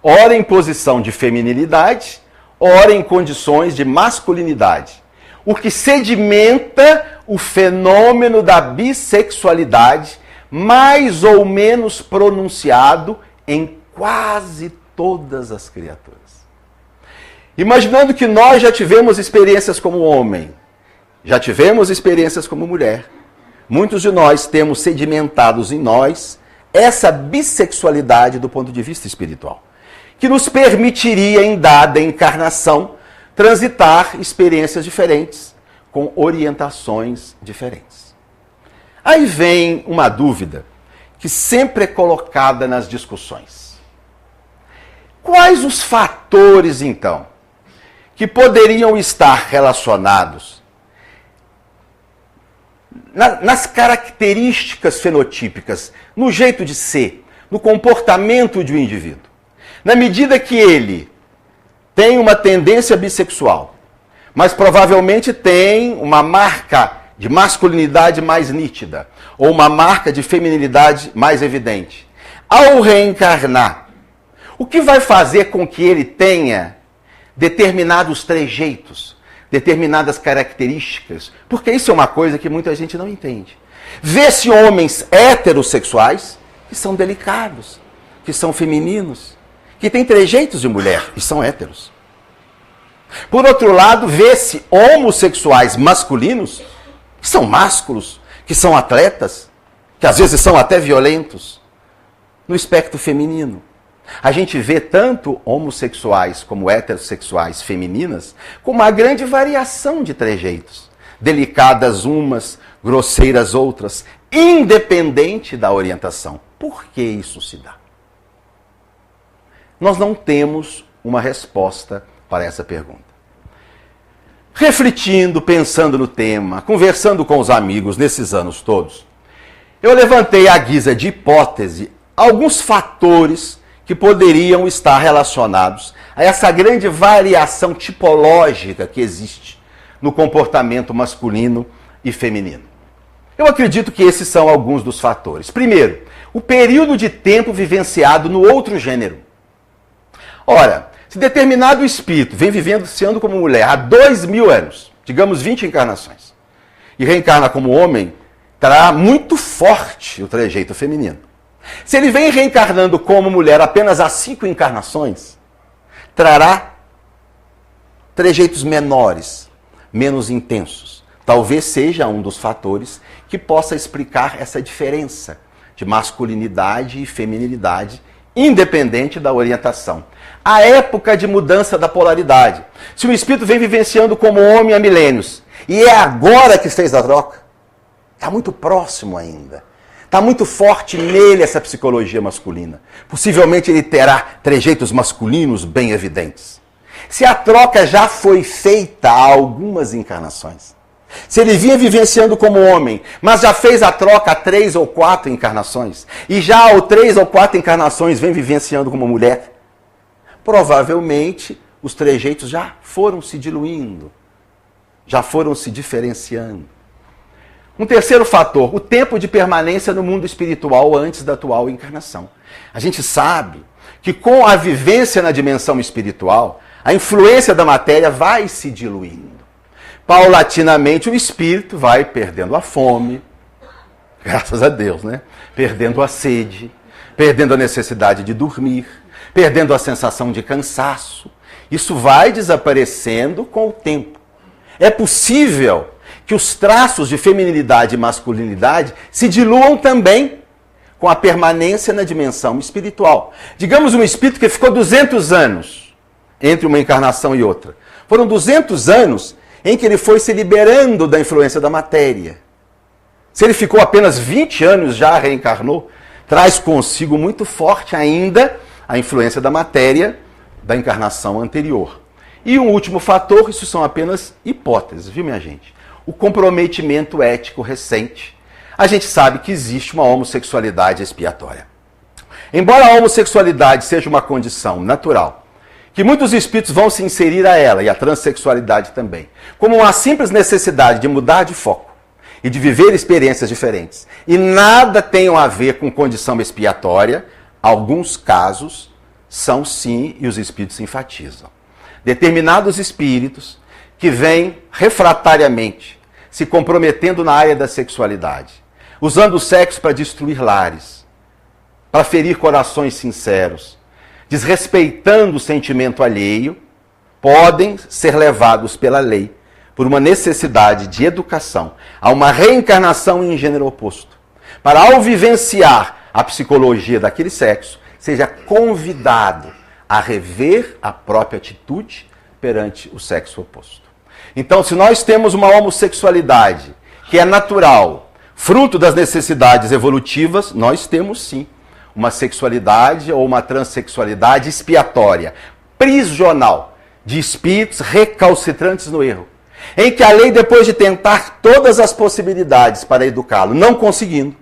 ora em posição de feminilidade, ora em condições de masculinidade, o que sedimenta o fenômeno da bissexualidade, mais ou menos pronunciado em quase todas as criaturas. Imaginando que nós já tivemos experiências como homem, já tivemos experiências como mulher, muitos de nós temos sedimentados em nós essa bissexualidade do ponto de vista espiritual, que nos permitiria, em dada encarnação, transitar experiências diferentes, com orientações diferentes. Aí vem uma dúvida que sempre é colocada nas discussões. Quais os fatores, então, que poderiam estar relacionados nas características fenotípicas, no jeito de ser, no comportamento de um indivíduo? Na medida que ele tem uma tendência bissexual, mas provavelmente tem uma marca de masculinidade mais nítida, ou uma marca de feminilidade mais evidente. Ao reencarnar, o que vai fazer com que ele tenha determinados trejeitos, determinadas características? Porque isso é uma coisa que muita gente não entende. Vê-se homens heterossexuais que são delicados, que são femininos, que têm trejeitos de mulher e são héteros. Por outro lado, vê-se homossexuais masculinos, que são másculos, que são atletas, que às vezes são até violentos. No espectro feminino, a gente vê tanto homossexuais como heterossexuais femininas com uma grande variação de trejeitos. Delicadas umas, grosseiras outras, independente da orientação. Por que isso se dá? Nós não temos uma resposta para essa pergunta. Refletindo, pensando no tema, conversando com os amigos nesses anos todos, eu levantei à guisa de hipótese alguns fatores que poderiam estar relacionados a essa grande variação tipológica que existe no comportamento masculino e feminino. Eu acredito que esses são alguns dos fatores. Primeiro, o período de tempo vivenciado no outro gênero. Ora, se determinado espírito vem vivenciando como mulher há 2000 anos, digamos 20 encarnações, e reencarna como homem, terá muito forte o trejeito feminino. Se ele vem reencarnando como mulher apenas há 5 encarnações, trará trejeitos menores, menos intensos. Talvez seja um dos fatores que possa explicar essa diferença de masculinidade e feminilidade, independente da orientação. A época de mudança da polaridade. Se o espírito vem vivenciando como homem há milênios, e é agora que fez a troca, está muito próximo ainda. Está muito forte nele essa psicologia masculina. Possivelmente ele terá trejeitos masculinos bem evidentes. Se a troca já foi feita há algumas encarnações, se ele vinha vivenciando como homem, mas já fez a troca há 3 ou 4 encarnações, e já há 3 ou 4 encarnações vem vivenciando como mulher, provavelmente os trejeitos já foram se diluindo, já foram se diferenciando. Um terceiro fator, o tempo de permanência no mundo espiritual antes da atual encarnação. A gente sabe que com a vivência na dimensão espiritual, a influência da matéria vai se diluindo. Paulatinamente o espírito vai perdendo a fome, graças a Deus, né? Perdendo a sede, perdendo a necessidade de dormir, perdendo a sensação de cansaço. Isso vai desaparecendo com o tempo. É possível que os traços de feminilidade e masculinidade se diluam também com a permanência na dimensão espiritual. Digamos um espírito que ficou 200 anos entre uma encarnação e outra. Foram 200 anos em que ele foi se liberando da influência da matéria. Se ele ficou apenas 20 anos, já reencarnou, traz consigo muito forte ainda a influência da matéria da encarnação anterior. E um último fator, isso são apenas hipóteses, viu, minha gente? O comprometimento ético recente. A gente sabe que existe uma homossexualidade expiatória. Embora a homossexualidade seja uma condição natural, que muitos espíritos vão se inserir a ela, e a transexualidade também, como uma simples necessidade de mudar de foco e de viver experiências diferentes, e nada tenham a ver com condição expiatória, alguns casos são sim, e os espíritos enfatizam. Determinados espíritos que vêm refratariamente se comprometendo na área da sexualidade, usando o sexo para destruir lares, para ferir corações sinceros, desrespeitando o sentimento alheio, podem ser levados pela lei, por uma necessidade de educação, a uma reencarnação em gênero oposto, para ao vivenciar a psicologia daquele sexo, seja convidado a rever a própria atitude perante o sexo oposto. Então, se nós temos uma homossexualidade que é natural, fruto das necessidades evolutivas, nós temos sim uma sexualidade ou uma transexualidade expiatória, prisional, de espíritos recalcitrantes no erro, em que a lei, depois de tentar todas as possibilidades para educá-lo, não conseguindo,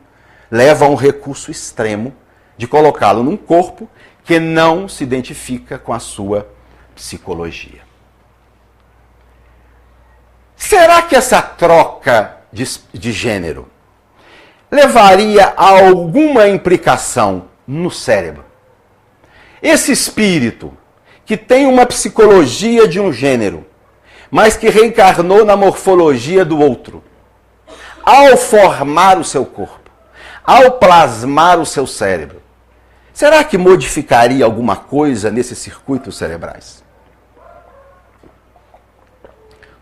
leva a um recurso extremo de colocá-lo num corpo que não se identifica com a sua psicologia. Será que essa troca de gênero levaria a alguma implicação no cérebro? Esse espírito que tem uma psicologia de um gênero, mas que reencarnou na morfologia do outro, ao formar o seu corpo, ao plasmar o seu cérebro, será que modificaria alguma coisa nesses circuitos cerebrais?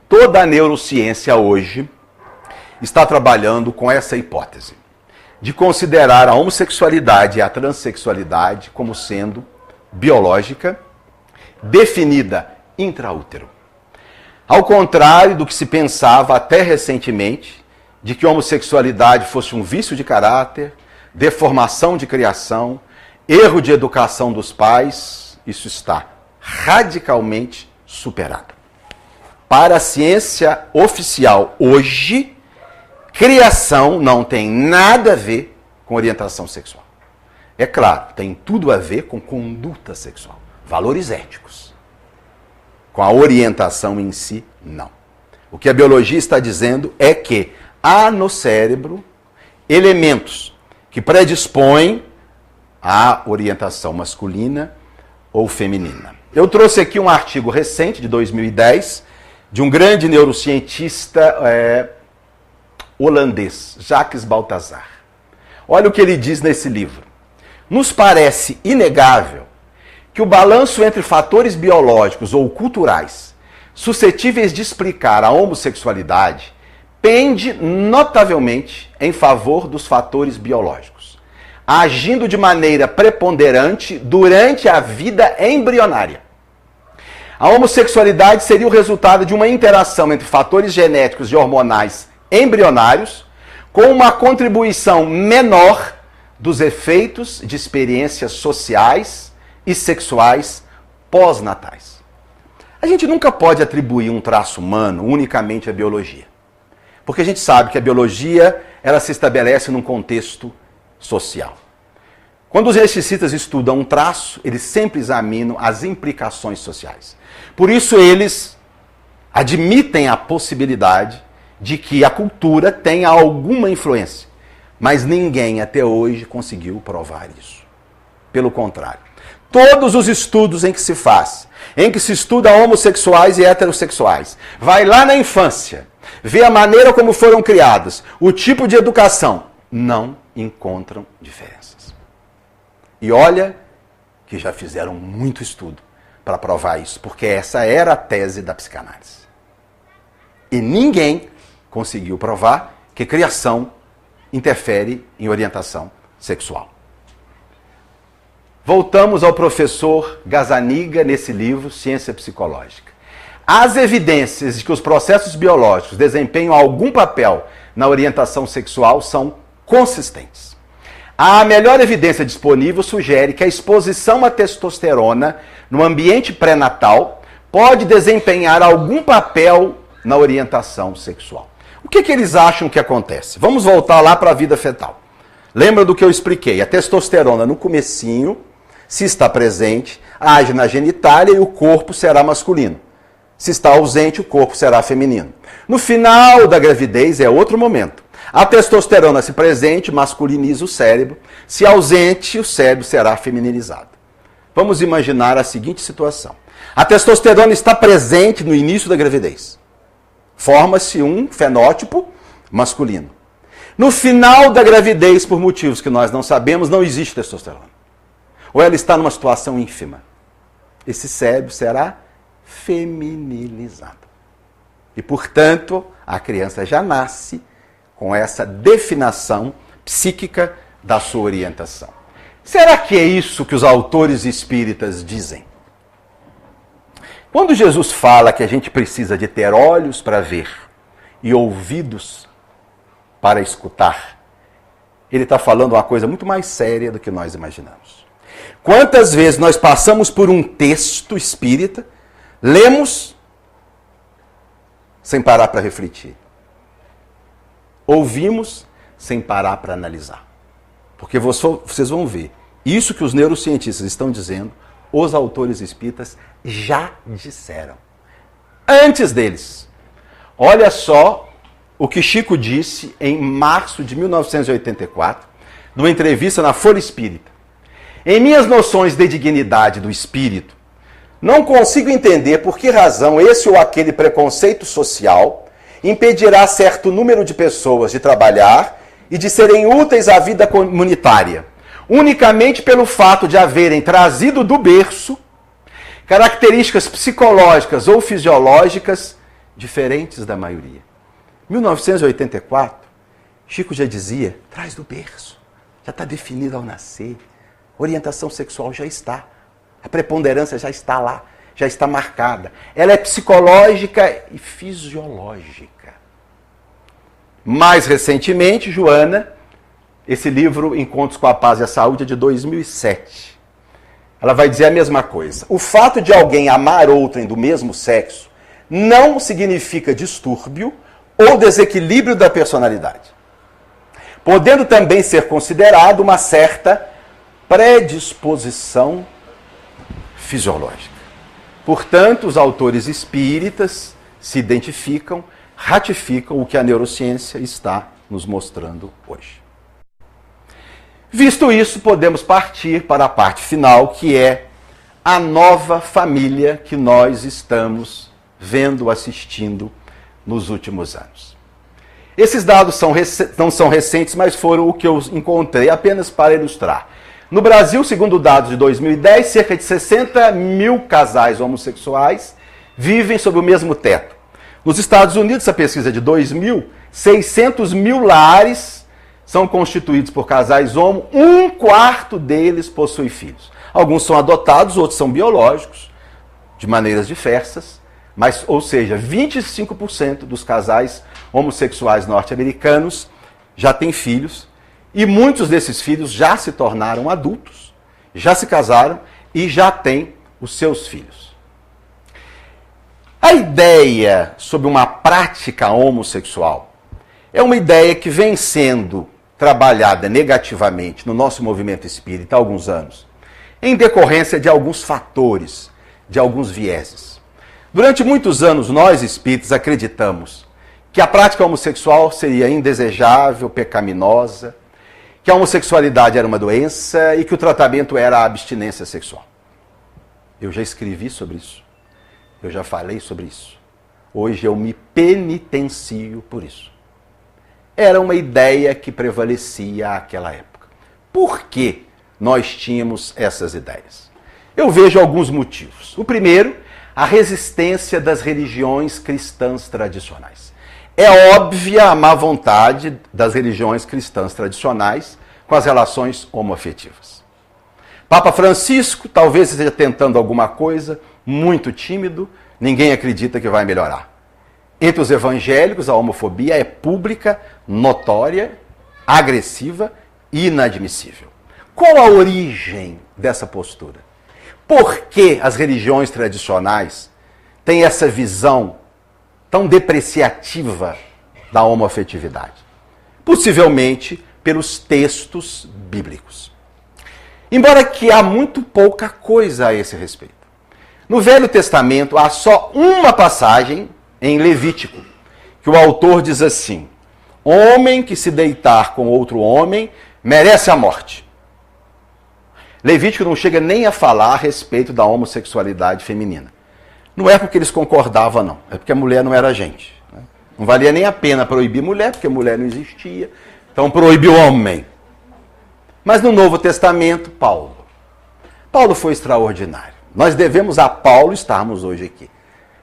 Toda a neurociência hoje está trabalhando com essa hipótese de considerar a homossexualidade e a transexualidade como sendo biológica, definida intraútero. Ao contrário do que se pensava até recentemente, de que a homossexualidade fosse um vício de caráter, deformação de criação, erro de educação dos pais, isso está radicalmente superado. Para a ciência oficial hoje, criação não tem nada a ver com orientação sexual. É claro, tem tudo a ver com conduta sexual, valores éticos. Com a orientação em si, não. O que a biologia está dizendo é que há no cérebro elementos que predispõem à orientação masculina ou feminina. Eu trouxe aqui um artigo recente, de 2010, de um grande neurocientista holandês, Jacques Balthazar. Olha o que ele diz nesse livro. Nos parece inegável que o balanço entre fatores biológicos ou culturais suscetíveis de explicar a homossexualidade pende notavelmente em favor dos fatores biológicos, agindo de maneira preponderante durante a vida embrionária. A homossexualidade seria o resultado de uma interação entre fatores genéticos e hormonais embrionários, com uma contribuição menor dos efeitos de experiências sociais e sexuais pós-natais. A gente nunca pode atribuir um traço humano unicamente à biologia, porque a gente sabe que a biologia ela se estabelece num contexto social. Quando os geneticistas estudam um traço, eles sempre examinam as implicações sociais. Por isso eles admitem a possibilidade de que a cultura tenha alguma influência, mas ninguém até hoje conseguiu provar isso. Pelo contrário, todos os estudos em que se estuda homossexuais e heterossexuais, vai lá na infância, vê a maneira como foram criadas, o tipo de educação, não encontram diferenças. E olha que já fizeram muito estudo para provar isso, porque essa era a tese da psicanálise. E ninguém conseguiu provar que criação interfere em orientação sexual. Voltamos ao professor Gazzaniga nesse livro, Ciência Psicológica. As evidências de que os processos biológicos desempenham algum papel na orientação sexual são consistentes. A melhor evidência disponível sugere que a exposição à testosterona no ambiente pré-natal pode desempenhar algum papel na orientação sexual. O que eles acham que acontece? Vamos voltar lá para a vida fetal. Lembra do que eu expliquei? A testosterona no comecinho, se está presente, age na genitália e o corpo será masculino. Se está ausente, o corpo será feminino. No final da gravidez é outro momento. A testosterona, se presente, masculiniza o cérebro. Se ausente, o cérebro será feminilizado. Vamos imaginar a seguinte situação. A testosterona está presente no início da gravidez. Forma-se um fenótipo masculino. No final da gravidez, por motivos que nós não sabemos, não existe testosterona. Ou ela está numa situação ínfima. Esse cérebro será feminilizado. E, portanto, a criança já nasce com essa definição psíquica da sua orientação. Será que é isso que os autores espíritas dizem? Quando Jesus fala que a gente precisa de ter olhos para ver e ouvidos para escutar, ele está falando uma coisa muito mais séria do que nós imaginamos. Quantas vezes nós passamos por um texto espírita, lemos sem parar para refletir, ouvimos sem parar para analisar. Porque vocês vão ver, isso que os neurocientistas estão dizendo, os autores espíritas já disseram. Antes deles. Olha só o que Chico disse em março de 1984, numa entrevista na Folha Espírita. Em minhas noções de dignidade do espírito, não consigo entender por que razão esse ou aquele preconceito social impedirá certo número de pessoas de trabalhar e de serem úteis à vida comunitária, unicamente pelo fato de haverem trazido do berço características psicológicas ou fisiológicas diferentes da maioria. 1984, Chico já dizia, traz do berço, já está definido ao nascer, orientação sexual já está, a preponderância já está lá, já está marcada. Ela é psicológica e fisiológica. Mais recentemente, Joana, esse livro, Encontros com a Paz e a Saúde, é de 2007. Ela vai dizer a mesma coisa. O fato de alguém amar outrem do mesmo sexo não significa distúrbio ou desequilíbrio da personalidade, podendo também ser considerado uma certa predisposição fisiológica. Portanto, os autores espíritas se identificam, ratificam o que a neurociência está nos mostrando hoje. Visto isso, podemos partir para a parte final, que é a nova família que nós estamos vendo, assistindo nos últimos anos. Esses dados não são recentes, mas foram o que eu encontrei apenas para ilustrar. No Brasil, segundo dados de 2010, cerca de 60 mil casais homossexuais vivem sob o mesmo teto. Nos Estados Unidos, a pesquisa de 2000, 600 mil lares são constituídos por casais homo, 1/4 deles possui filhos. Alguns são adotados, outros são biológicos, de maneiras diversas, mas, ou seja, 25% dos casais homossexuais norte-americanos já têm filhos, e muitos desses filhos já se tornaram adultos, já se casaram e já têm os seus filhos. A ideia sobre uma prática homossexual é uma ideia que vem sendo trabalhada negativamente no nosso movimento espírita há alguns anos, em decorrência de alguns fatores, de alguns vieses. Durante muitos anos, nós espíritas acreditamos que a prática homossexual seria indesejável, pecaminosa, que a homossexualidade era uma doença e que o tratamento era a abstinência sexual. Eu já escrevi sobre isso. Eu já falei sobre isso. Hoje eu me penitencio por isso. Era uma ideia que prevalecia àquela época. Por que nós tínhamos essas ideias? Eu vejo alguns motivos. O primeiro, a resistência das religiões cristãs tradicionais. É óbvia a má vontade das religiões cristãs tradicionais com as relações homoafetivas. Papa Francisco talvez esteja tentando alguma coisa, muito tímido, ninguém acredita que vai melhorar. Entre os evangélicos, a homofobia é pública, notória, agressiva e inadmissível. Qual a origem dessa postura? Por que as religiões tradicionais têm essa visão tão depreciativa da homoafetividade? Possivelmente pelos textos bíblicos. Embora que há muito pouca coisa a esse respeito. No Velho Testamento há só uma passagem em Levítico, que o autor diz assim: homem que se deitar com outro homem merece a morte. Levítico não chega nem a falar a respeito da homossexualidade feminina. Não é porque eles concordavam, não. É porque a mulher não era gente. Não valia nem a pena proibir mulher, porque a mulher não existia. Então proíbe o homem. Mas no Novo Testamento, Paulo foi extraordinário. Nós devemos a Paulo estarmos hoje aqui.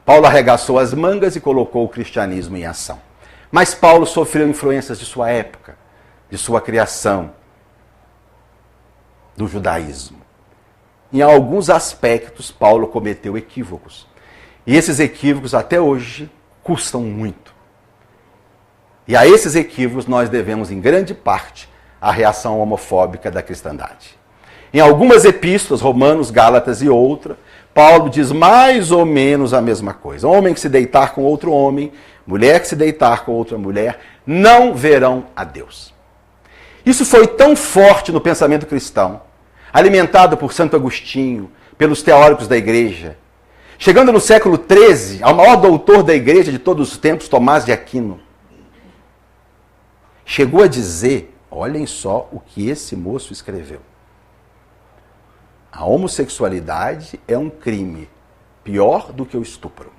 Paulo arregaçou as mangas e colocou o cristianismo em ação. Mas Paulo sofreu influências de sua época, de sua criação, do judaísmo. Em alguns aspectos, Paulo cometeu equívocos. E esses equívocos, até hoje, custam muito. E a esses equívocos nós devemos, em grande parte, a reação homofóbica da cristandade. Em algumas epístolas, Romanos, Gálatas e outra, Paulo diz mais ou menos a mesma coisa. Homem que se deitar com outro homem, mulher que se deitar com outra mulher, não verão a Deus. Isso foi tão forte no pensamento cristão, alimentado por Santo Agostinho, pelos teóricos da igreja. Chegando no século XIII, ao maior doutor da igreja de todos os tempos, Tomás de Aquino, chegou a dizer, olhem só o que esse moço escreveu: a homossexualidade é um crime pior do que o estupro.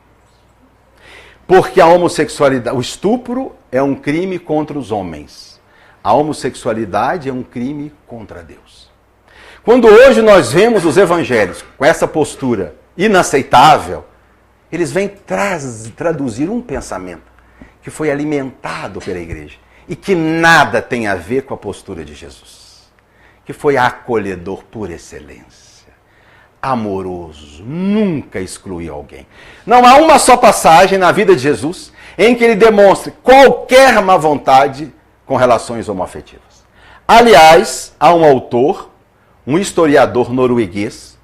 Porque a homossexualidade, o estupro é um crime contra os homens. A homossexualidade é um crime contra Deus. Quando hoje nós vemos os evangélicos com essa postura inaceitável, eles vêm traduzir um pensamento que foi alimentado pela igreja e que nada tem a ver com a postura de Jesus, que foi acolhedor por excelência, amoroso, nunca excluiu alguém. Não há uma só passagem na vida de Jesus em que ele demonstre qualquer má vontade com relações homoafetivas. Aliás, há um autor, um historiador norueguês,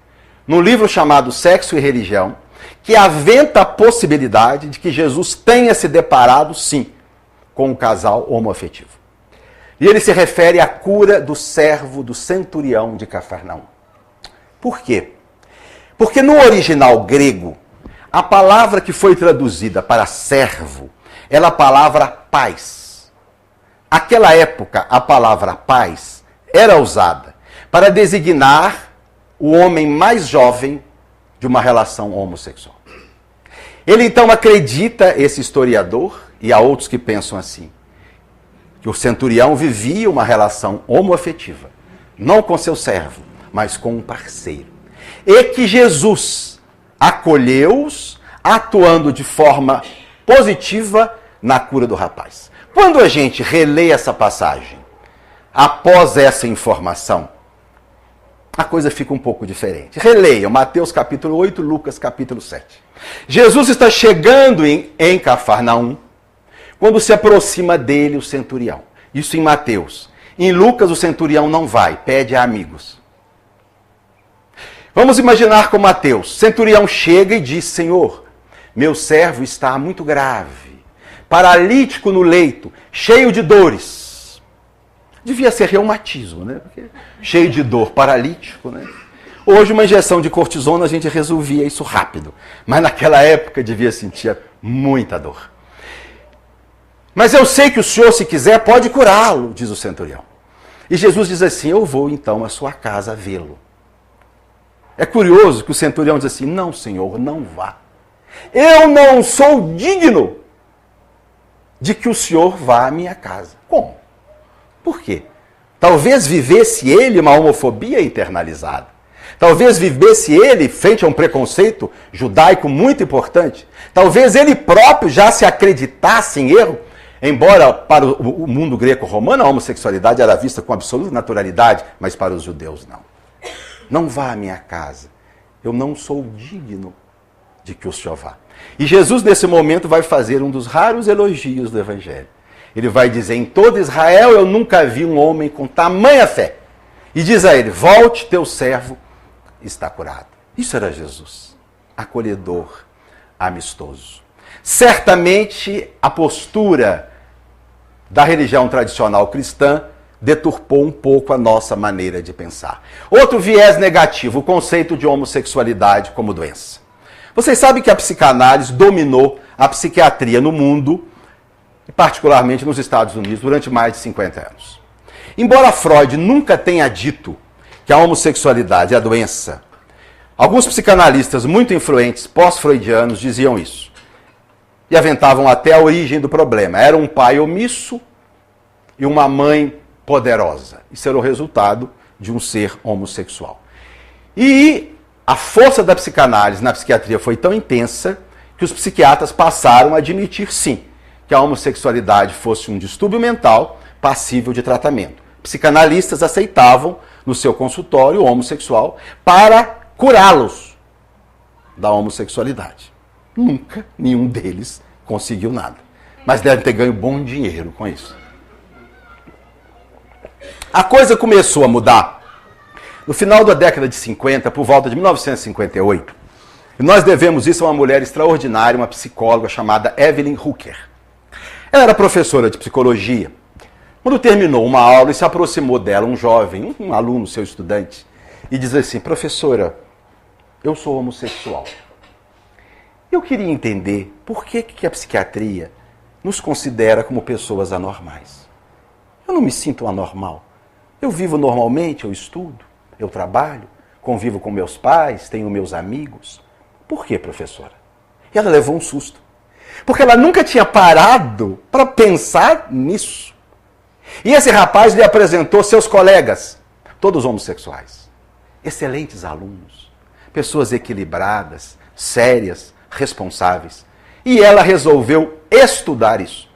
num livro chamado Sexo e Religião, que aventa a possibilidade de que Jesus tenha se deparado, sim, com um casal homoafetivo. E ele se refere à cura do servo do centurião de Cafarnaum. Por quê? Porque no original grego, a palavra que foi traduzida para servo era a palavra paz. Naquela época, a palavra paz era usada para designar o homem mais jovem de uma relação homossexual. Ele então acredita, esse historiador, e há outros que pensam assim, que o centurião vivia uma relação homoafetiva, não com seu servo, mas com um parceiro. E que Jesus acolheu-os, atuando de forma positiva na cura do rapaz. Quando a gente relê essa passagem, após essa informação, a coisa fica um pouco diferente. Releiam Mateus capítulo 8, Lucas capítulo 7. Jesus está chegando em Cafarnaum, quando se aproxima dele o centurião. Isso em Mateus. Em Lucas, o centurião não vai, pede a amigos. Vamos imaginar com Mateus. O centurião chega e diz: Senhor, meu servo está muito grave, paralítico no leito, cheio de dores. Devia ser reumatismo, né? Porque cheio de dor, paralítico, né? Hoje, uma injeção de cortisona, a gente resolvia isso rápido. Mas naquela época, devia sentir muita dor. Mas eu sei que o senhor, se quiser, pode curá-lo, diz o centurião. E Jesus diz assim: eu vou então à sua casa vê-lo. É curioso que o centurião diz assim: não, senhor, não vá. Eu não sou digno de que o senhor vá à minha casa. Como? Por quê? Talvez vivesse ele uma homofobia internalizada. Talvez vivesse ele frente a um preconceito judaico muito importante. Talvez ele próprio já se acreditasse em erro, embora para o mundo greco-romano a homossexualidade era vista com absoluta naturalidade, mas para os judeus não. Não vá à minha casa. Eu não sou digno de que o senhor vá. E Jesus, nesse momento, vai fazer um dos raros elogios do Evangelho. Ele vai dizer: em todo Israel eu nunca vi um homem com tamanha fé. E diz a ele: volte, teu servo está curado. Isso era Jesus, acolhedor, amistoso. Certamente a postura da religião tradicional cristã deturpou um pouco a nossa maneira de pensar. Outro viés negativo, o conceito de homossexualidade como doença. Vocês sabem que a psicanálise dominou a psiquiatria no mundo, e particularmente nos Estados Unidos, durante mais de 50 anos. Embora Freud nunca tenha dito que a homossexualidade é a doença, alguns psicanalistas muito influentes pós-freudianos diziam isso. E aventavam até a origem do problema. Era um pai omisso e uma mãe poderosa. Isso era o resultado de um ser homossexual. E a força da psicanálise na psiquiatria foi tão intensa que os psiquiatras passaram a admitir, sim, que a homossexualidade fosse um distúrbio mental passível de tratamento. Psicanalistas aceitavam no seu consultório o homossexual para curá-los da homossexualidade. Nunca nenhum deles conseguiu nada. Mas devem ter ganho bom dinheiro com isso. A coisa começou a mudar no final da década de 50, por volta de 1958. E nós devemos isso a uma mulher extraordinária, uma psicóloga chamada Evelyn Hooker. Ela era professora de psicologia. Quando terminou uma aula e se aproximou dela um jovem, um aluno, seu estudante, e diz assim: professora, eu sou homossexual. Eu queria entender por que a psiquiatria nos considera como pessoas anormais. Eu não me sinto anormal. Eu vivo normalmente, eu estudo, eu trabalho, convivo com meus pais, tenho meus amigos. Por que, professora? E ela levou um susto. Porque ela nunca tinha parado para pensar nisso. E esse rapaz lhe apresentou seus colegas, todos homossexuais. Excelentes alunos, pessoas equilibradas, sérias, responsáveis. E ela resolveu estudar isso.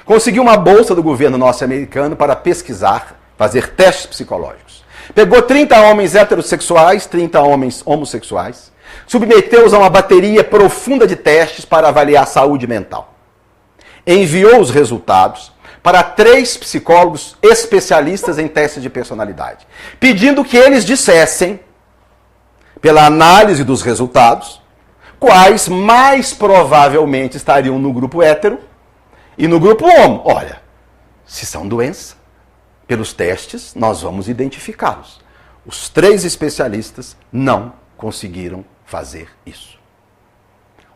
Conseguiu uma bolsa do governo norte-americano para pesquisar, fazer testes psicológicos. Pegou 30 homens heterossexuais, 30 homens homossexuais, submeteu-os a uma bateria profunda de testes para avaliar a saúde mental. Enviou os resultados para 3 psicólogos especialistas em testes de personalidade, pedindo que eles dissessem, pela análise dos resultados, quais mais provavelmente estariam no grupo hétero e no grupo homo. Olha, se são doença, pelos testes, nós vamos identificá-los. Os 3 especialistas não conseguiram fazer isso.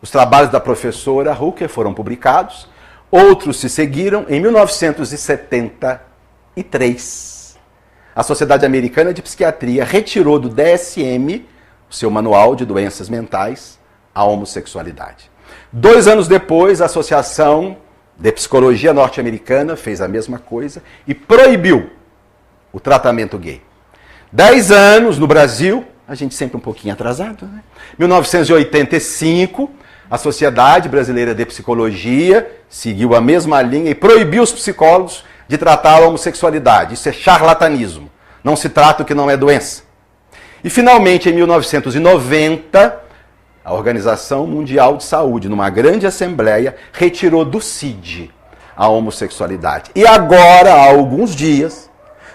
Os trabalhos da professora Hooker foram publicados, outros se seguiram. Em 1973, a Sociedade Americana de Psiquiatria retirou do DSM, o seu manual de doenças mentais, a homossexualidade. 2 anos depois, a Associação de Psicologia Norte-Americana fez a mesma coisa e proibiu o tratamento gay. 10 anos no Brasil, a gente sempre um pouquinho atrasado, né? 1985, a Sociedade Brasileira de Psicologia seguiu a mesma linha e proibiu os psicólogos de tratar a homossexualidade. Isso é charlatanismo. Não se trata o que não é doença. E, finalmente, em 1990, a Organização Mundial de Saúde, numa grande assembleia, retirou do CID a homossexualidade. E agora, há alguns dias,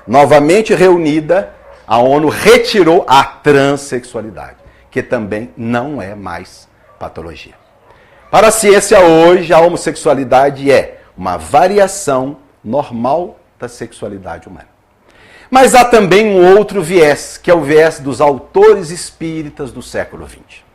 novamente reunida, a ONU retirou a transexualidade, que também não é mais patologia. Para a ciência hoje, a homossexualidade é uma variação normal da sexualidade humana. Mas há também um outro viés, que é o viés dos autores espíritas do século XX.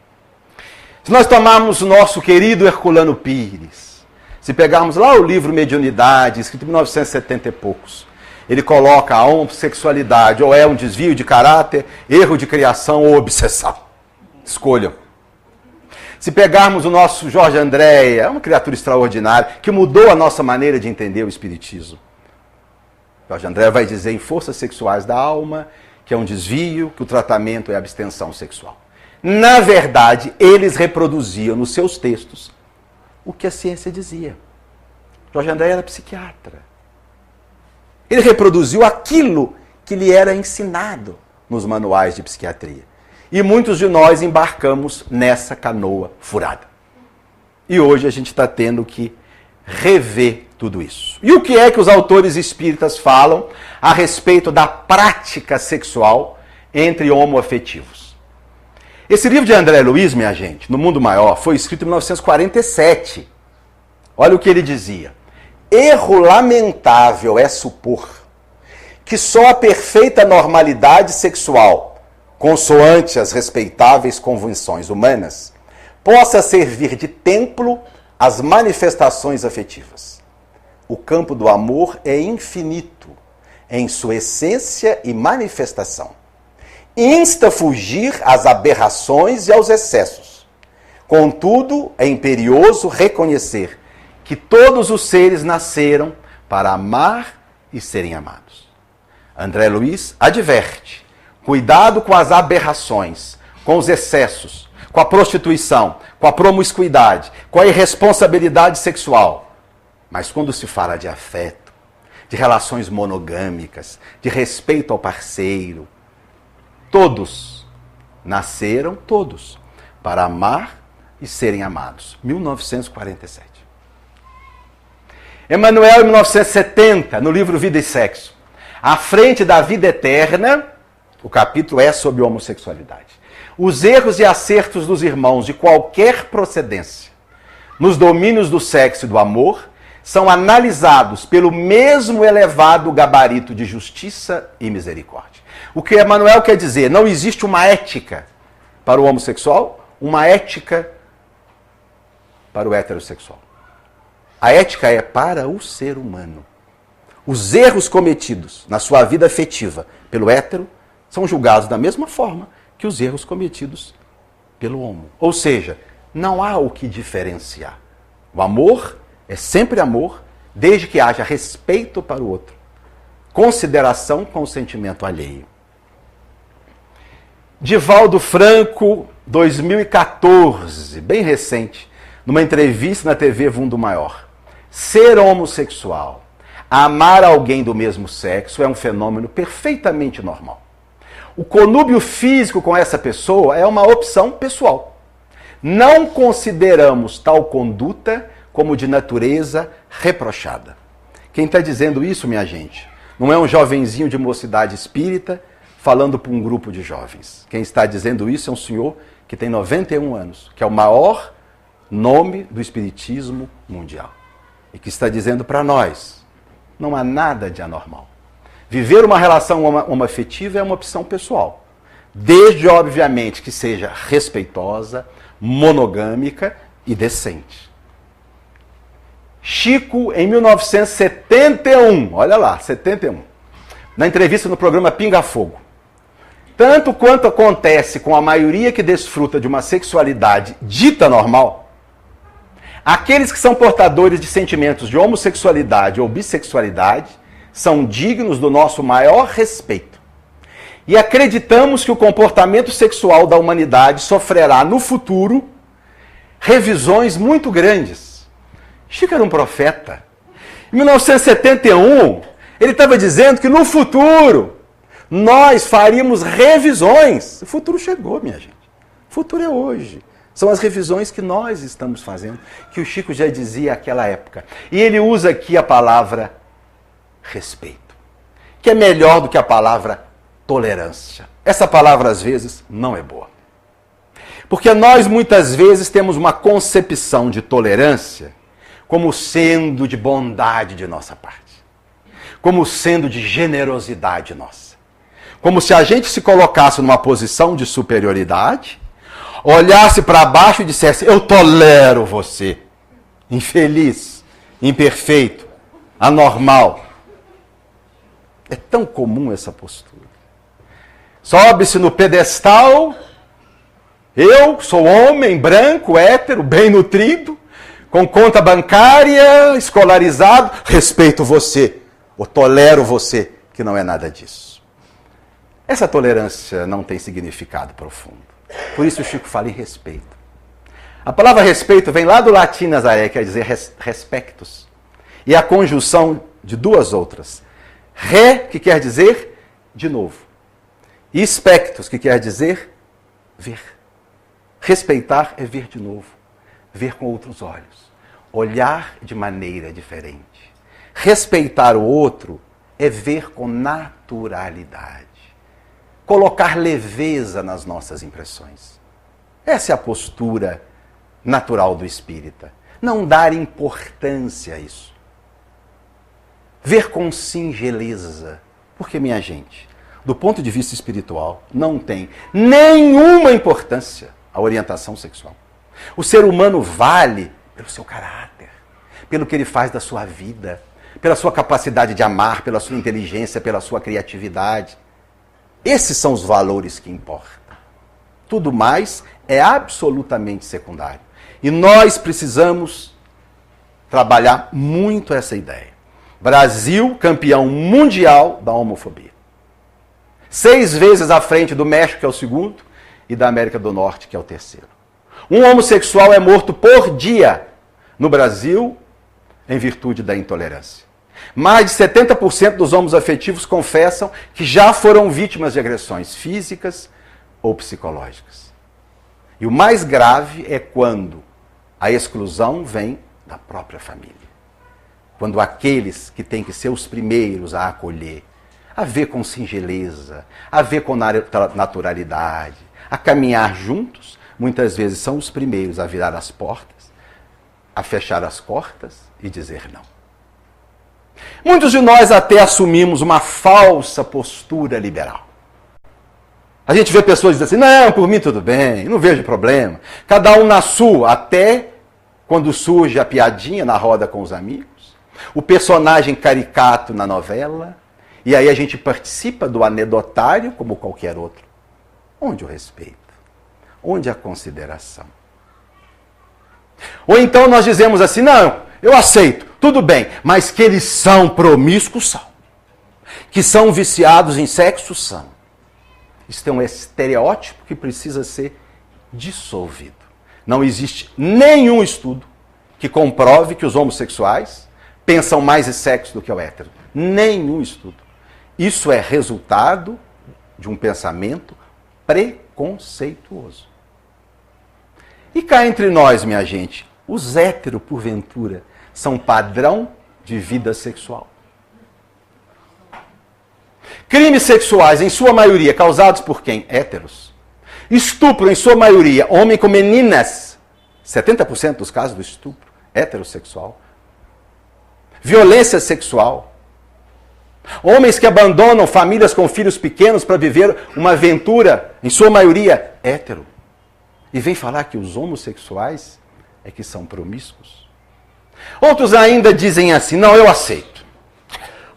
Se nós tomarmos o nosso querido Herculano Pires, se pegarmos lá o livro Mediunidade, escrito em 1970 e poucos, ele coloca a homossexualidade ou é um desvio de caráter, erro de criação ou obsessão. Escolham. Se pegarmos o nosso Jorge Andréa, é uma criatura extraordinária, que mudou a nossa maneira de entender o espiritismo. Jorge Andréa vai dizer em Forças Sexuais da Alma que é um desvio, que o tratamento é abstenção sexual. Na verdade, eles reproduziam nos seus textos o que a ciência dizia. Jorge Andréa era psiquiatra. Ele reproduziu aquilo que lhe era ensinado nos manuais de psiquiatria. E muitos de nós embarcamos nessa canoa furada. E hoje a gente está tendo que rever tudo isso. E o que é que os autores espíritas falam a respeito da prática sexual entre homoafetivos? Esse livro de André Luiz, minha gente, No Mundo Maior, foi escrito em 1947. Olha o que ele dizia. Erro lamentável é supor que só a perfeita normalidade sexual, consoante as respeitáveis convenções humanas, possa servir de templo às manifestações afetivas. O campo do amor é infinito em sua essência e manifestação. Insta a fugir às aberrações e aos excessos. Contudo, é imperioso reconhecer que todos os seres nasceram para amar e serem amados. André Luiz adverte: cuidado com as aberrações, com os excessos, com a prostituição, com a promiscuidade, com a irresponsabilidade sexual. Mas quando se fala de afeto, de relações monogâmicas, de respeito ao parceiro, todos nasceram, todos, para amar e serem amados. 1947. Emmanuel, em 1970, no livro Vida e Sexo, à frente da vida eterna, o capítulo é sobre homossexualidade. Os erros e acertos dos irmãos de qualquer procedência, nos domínios do sexo e do amor, são analisados pelo mesmo elevado gabarito de justiça e misericórdia. O que Emmanuel quer dizer? Não existe uma ética para o homossexual, uma ética para o heterossexual. A ética é para o ser humano. Os erros cometidos na sua vida afetiva pelo hétero são julgados da mesma forma que os erros cometidos pelo homo. Ou seja, não há o que diferenciar. O amor é sempre amor, desde que haja respeito para o outro. Consideração com o sentimento alheio. Divaldo Franco, 2014, bem recente, numa entrevista na TV Mundo Maior. Ser homossexual, amar alguém do mesmo sexo é um fenômeno perfeitamente normal. O conúbio físico com essa pessoa é uma opção pessoal. Não consideramos tal conduta como de natureza reprochada. Quem está dizendo isso, minha gente, não é um jovenzinho de mocidade espírita falando para um grupo de jovens. Quem está dizendo isso é um senhor que tem 91 anos, que é o maior nome do espiritismo mundial. E que está dizendo para nós, não há nada de anormal. Viver uma relação homoafetiva é uma opção pessoal. Desde, obviamente, que seja respeitosa, monogâmica e decente. Chico, em 1971, olha lá, 71, na entrevista no programa Pinga Fogo, tanto quanto acontece com a maioria que desfruta de uma sexualidade dita normal, aqueles que são portadores de sentimentos de homossexualidade ou bissexualidade são dignos do nosso maior respeito. E acreditamos que o comportamento sexual da humanidade sofrerá no futuro revisões muito grandes. Chico era um profeta. Em 1971, ele estava dizendo que no futuro nós faríamos revisões. O futuro chegou, minha gente. O futuro é hoje. São as revisões que nós estamos fazendo, que o Chico já dizia naquela época. E ele usa aqui a palavra respeito, que é melhor do que a palavra tolerância. Essa palavra, às vezes, não é boa. Porque nós, muitas vezes, temos uma concepção de tolerância como sendo de bondade de nossa parte, como sendo de generosidade nossa. Como se a gente se colocasse numa posição de superioridade, olhasse para baixo e dissesse: eu tolero você, infeliz, imperfeito, anormal. É tão comum essa postura. Sobe-se no pedestal, eu sou homem, branco, hétero, bem nutrido, com conta bancária, escolarizado, respeito você, ou tolero você, que não é nada disso. Essa tolerância não tem significado profundo. Por isso o Chico fala em respeito. A palavra respeito vem lá do latim Nazaré, quer dizer respectus. E a conjunção de duas outras. Re, que quer dizer de novo. E spectus, que quer dizer ver. Respeitar é ver de novo. Ver com outros olhos. Olhar de maneira diferente. Respeitar o outro é ver com naturalidade. Colocar leveza nas nossas impressões. Essa é a postura natural do espírita. Não dar importância a isso. Ver com singeleza. Porque, minha gente, do ponto de vista espiritual, não tem nenhuma importância a orientação sexual. O ser humano vale pelo seu caráter, pelo que ele faz da sua vida, pela sua capacidade de amar, pela sua inteligência, pela sua criatividade. Esses são os valores que importam. Tudo mais é absolutamente secundário. E nós precisamos trabalhar muito essa ideia. Brasil, campeão mundial da homofobia. 6 vezes à frente do México, que é o segundo, e da América do Norte, que é o terceiro. Um homossexual é morto por dia no Brasil em virtude da intolerância. Mais de 70% dos homoafetivos confessam que já foram vítimas de agressões físicas ou psicológicas. E o mais grave é quando a exclusão vem da própria família. Quando aqueles que têm que ser os primeiros a acolher, a ver com singeleza, a ver com naturalidade, a caminhar juntos, muitas vezes são os primeiros a virar as portas, a fechar as portas e dizer não. Muitos de nós até assumimos uma falsa postura liberal. A gente vê pessoas dizendo assim: não, por mim tudo bem, não vejo problema. Cada um na sua, até quando surge a piadinha na roda com os amigos, o personagem caricato na novela, e aí a gente participa do anedotário como qualquer outro. Onde o respeito? Onde a consideração? Ou então nós dizemos assim: não, eu aceito, tudo bem, mas que eles são promíscuos, são. Que são viciados em sexo, são. Isso é um estereótipo que precisa ser dissolvido. Não existe nenhum estudo que comprove que os homossexuais pensam mais em sexo do que o hétero. Nenhum estudo. Isso é resultado de um pensamento preconceituoso. E cá entre nós, minha gente, os héteros, porventura, são padrão de vida sexual. Crimes sexuais, em sua maioria, causados por quem? Héteros. Estupro, em sua maioria, homem com meninas. 70% dos casos do estupro, heterossexual. Violência sexual. Homens que abandonam famílias com filhos pequenos para viver uma aventura, em sua maioria, hétero. E vem falar que os homossexuais é que são promíscuos. Outros ainda dizem assim, não, eu aceito.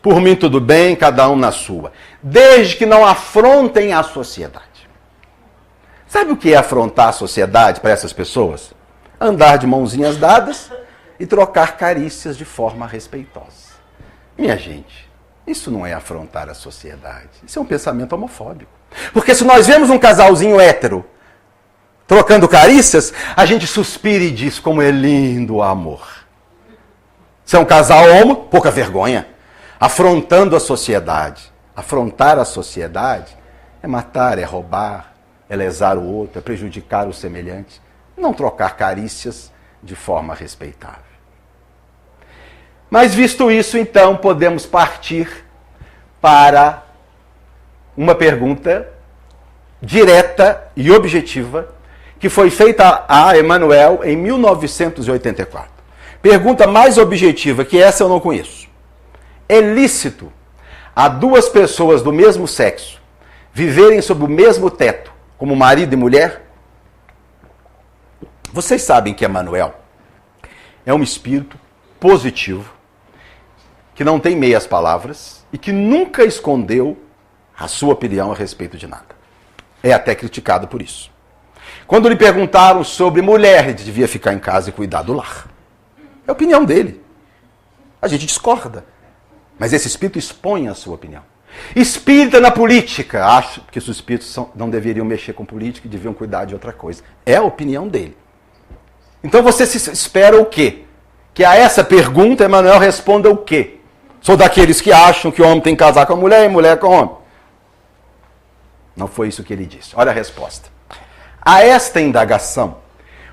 Por mim tudo bem, cada um na sua. Desde que não afrontem a sociedade. Sabe o que é afrontar a sociedade para essas pessoas? Andar de mãozinhas dadas e trocar carícias de forma respeitosa. Minha gente, isso não é afrontar a sociedade. Isso é um pensamento homofóbico. Porque se nós vemos um casalzinho hétero trocando carícias, a gente suspira e diz como é lindo o amor. Se é um casal homo, pouca vergonha. Afrontando a sociedade. Afrontar a sociedade é matar, é roubar, é lesar o outro, é prejudicar o semelhante. Não trocar carícias de forma respeitável. Mas visto isso, então, podemos partir para uma pergunta direta e objetiva que foi feita a Emmanuel em 1984. Pergunta mais objetiva, que essa eu não conheço. É lícito a duas pessoas do mesmo sexo viverem sob o mesmo teto, como marido e mulher? Vocês sabem que Emmanuel é um espírito positivo, que não tem meias palavras e que nunca escondeu a sua opinião a respeito de nada. É até criticado por isso. Quando lhe perguntaram sobre mulher, ele devia ficar em casa e cuidar do lar. É a opinião dele. A gente discorda. Mas esse espírito expõe a sua opinião. Espírita na política. Acho que os espíritos não deveriam mexer com política e deviam cuidar de outra coisa. É a opinião dele. Então você se espera o quê? Que a essa pergunta Emmanuel responda o quê? Sou daqueles que acham que o homem tem que casar com a mulher e mulher com o homem. Não foi isso que ele disse. Olha a resposta. A esta indagação,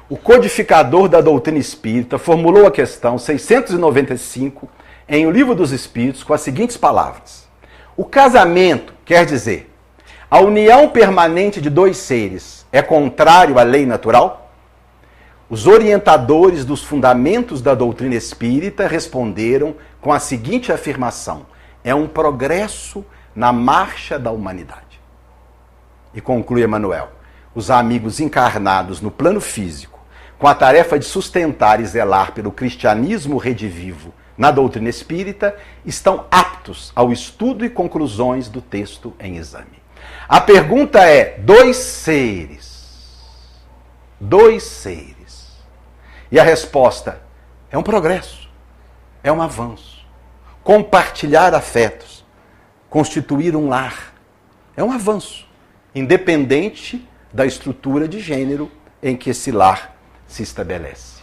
o codificador da doutrina espírita formulou a questão 695 em O Livro dos Espíritos com as seguintes palavras. O casamento, quer dizer, a união permanente de dois seres, é contrário à lei natural? Os orientadores dos fundamentos da doutrina espírita responderam com a seguinte afirmação: é um progresso na marcha da humanidade. E conclui Emmanuel: os amigos encarnados no plano físico, com a tarefa de sustentar e zelar pelo cristianismo redivivo na doutrina espírita, estão aptos ao estudo e conclusões do texto em exame. A pergunta é: dois seres. Dois seres. E a resposta é um progresso, é um avanço. Compartilhar afetos, constituir um lar, é um avanço, independente da estrutura de gênero em que esse lar se estabelece.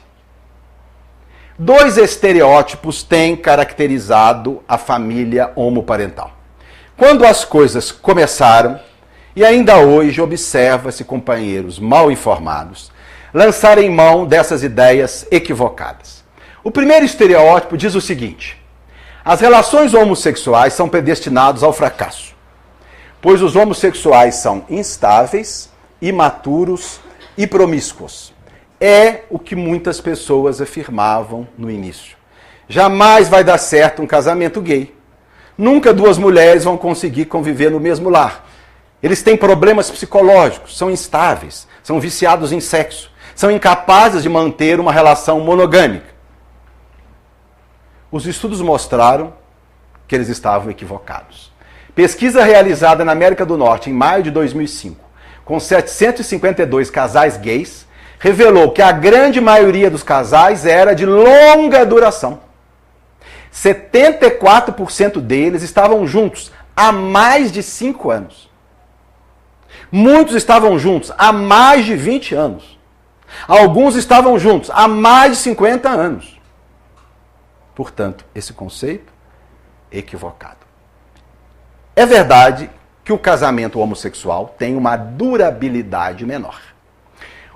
Dois estereótipos têm caracterizado a família homoparental. Quando as coisas começaram, e ainda hoje observa-se companheiros mal informados lançarem mão dessas ideias equivocadas. O primeiro estereótipo diz o seguinte: as relações homossexuais são predestinadas ao fracasso, pois os homossexuais são instáveis, imaturos e promíscuos. É o que muitas pessoas afirmavam no início. Jamais vai dar certo um casamento gay. Nunca duas mulheres vão conseguir conviver no mesmo lar. Eles têm problemas psicológicos, são instáveis, são viciados em sexo, são incapazes de manter uma relação monogâmica. Os estudos mostraram que eles estavam equivocados. Pesquisa realizada na América do Norte em maio de 2005, com 752 casais gays, revelou que a grande maioria dos casais era de longa duração. 74% deles estavam juntos há mais de 5 anos. Muitos estavam juntos há mais de 20 anos. Alguns estavam juntos há mais de 50 anos. Portanto, esse conceito é equivocado. É verdade que o casamento homossexual tem uma durabilidade menor.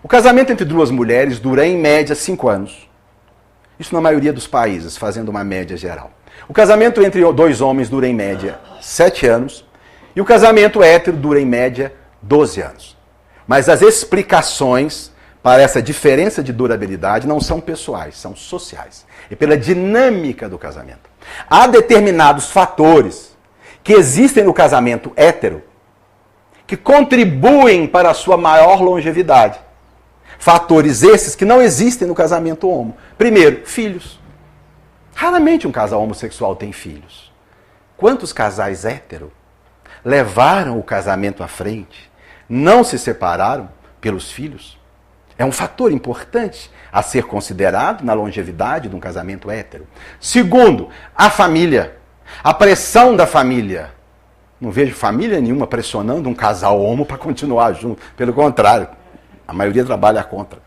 O casamento entre duas mulheres dura em média 5 anos. Isso na maioria dos países, fazendo uma média geral. O casamento entre dois homens dura em média 7 anos. E o casamento hétero dura em média 12 anos. Mas as explicações para essa diferença de durabilidade não são pessoais, são sociais. É pela dinâmica do casamento. Há determinados fatores que existem no casamento hétero que contribuem para a sua maior longevidade. Fatores esses que não existem no casamento homo. Primeiro, filhos. Raramente um casal homossexual tem filhos. Quantos casais hétero levaram o casamento à frente, não se separaram pelos filhos? É um fator importante a ser considerado na longevidade de um casamento hétero. Segundo, a família. A pressão da família. Não vejo família nenhuma pressionando um casal homo para continuar junto. Pelo contrário, a maioria trabalha contra.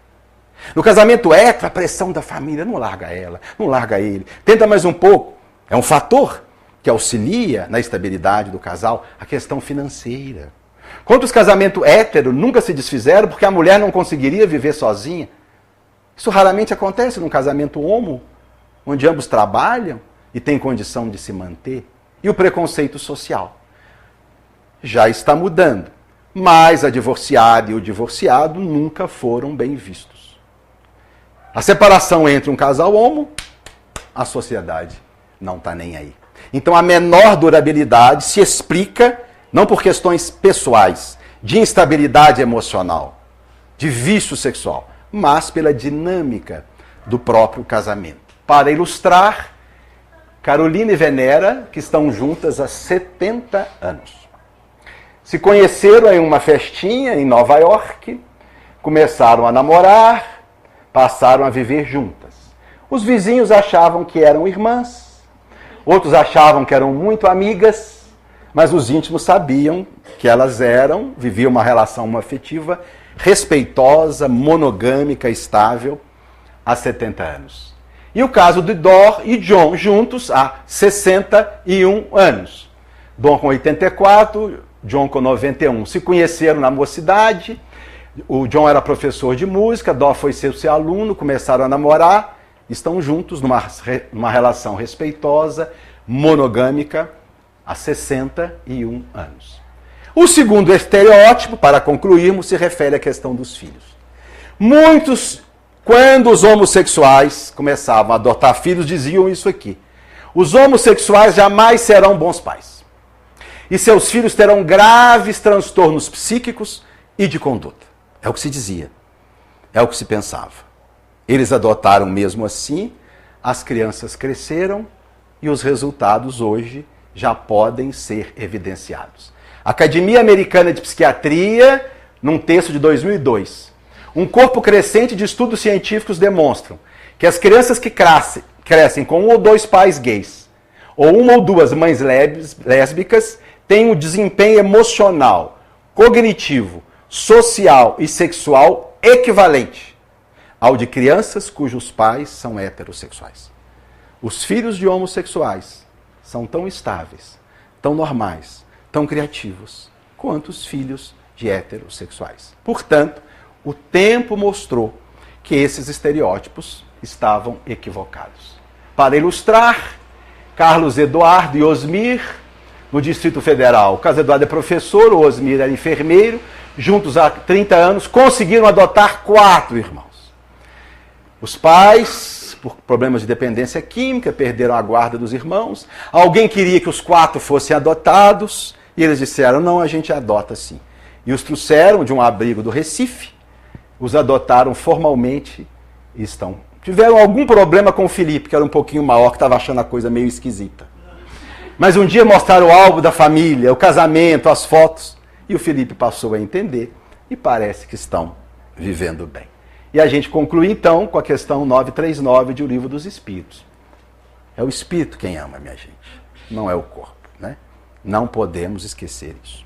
No casamento hétero, a pressão da família, não larga ela, não larga ele. Tenta mais um pouco. É um fator que auxilia na estabilidade do casal, a questão financeira. Quantos casamentos héteros nunca se desfizeram porque a mulher não conseguiria viver sozinha? Isso raramente acontece num casamento homo, onde ambos trabalham e têm condição de se manter. E o preconceito social já está mudando, mas a divorciada e o divorciado nunca foram bem vistos. A separação entre um casal homo, a sociedade não está nem aí. Então a menor durabilidade se explica não por questões pessoais, de instabilidade emocional, de vício sexual, mas pela dinâmica do próprio casamento. Para ilustrar, Carolina e Venera, que estão juntas há 70 anos. Se conheceram em uma festinha em Nova York, começaram a namorar, passaram a viver juntas. Os vizinhos achavam que eram irmãs, outros achavam que eram muito amigas, mas os íntimos sabiam que elas viviam uma relação afetiva respeitosa, monogâmica, estável, há 70 anos. E o caso de Dor e John, juntos há 61 anos. Dor com 84, John com 91. Se conheceram na mocidade, o John era professor de música, Dor foi seu aluno, começaram a namorar, estão juntos numa relação respeitosa, monogâmica, há 61 anos. O segundo estereótipo, para concluirmos, se refere à questão dos filhos. Muitos, quando os homossexuais começavam a adotar filhos, diziam isso aqui: os homossexuais jamais serão bons pais. E seus filhos terão graves transtornos psíquicos e de conduta. É o que se dizia. É o que se pensava. Eles adotaram mesmo assim, as crianças cresceram e os resultados hoje já podem ser evidenciados. A Academia Americana de Psiquiatria, num texto de 2002, um corpo crescente de estudos científicos demonstram que as crianças que crescem com um ou dois pais gays, ou uma ou duas mães lésbicas, têm um desempenho emocional, cognitivo, social e sexual equivalente ao de crianças cujos pais são heterossexuais. Os filhos de homossexuais são tão estáveis, tão normais, tão criativos, quanto os filhos de heterossexuais. Portanto, o tempo mostrou que esses estereótipos estavam equivocados. Para ilustrar, Carlos Eduardo e Osmir, no Distrito Federal. O Carlos Eduardo é professor, o Osmir era enfermeiro, juntos há 30 anos, conseguiram adotar 4 irmãos. Os pais, por problemas de dependência química, perderam a guarda dos irmãos. Alguém queria que os 4 fossem adotados, e eles disseram, não, a gente adota sim. E os trouxeram de um abrigo do Recife, os adotaram formalmente e tiveram algum problema com o Felipe, que era um pouquinho maior, que estava achando a coisa meio esquisita. Mas um dia mostraram o álbum da família, o casamento, as fotos, e o Felipe passou a entender, e parece que estão vivendo bem. E a gente conclui então com a questão 939 de O Livro dos Espíritos. É o espírito quem ama, minha gente, não é o corpo, né? Não podemos esquecer isso.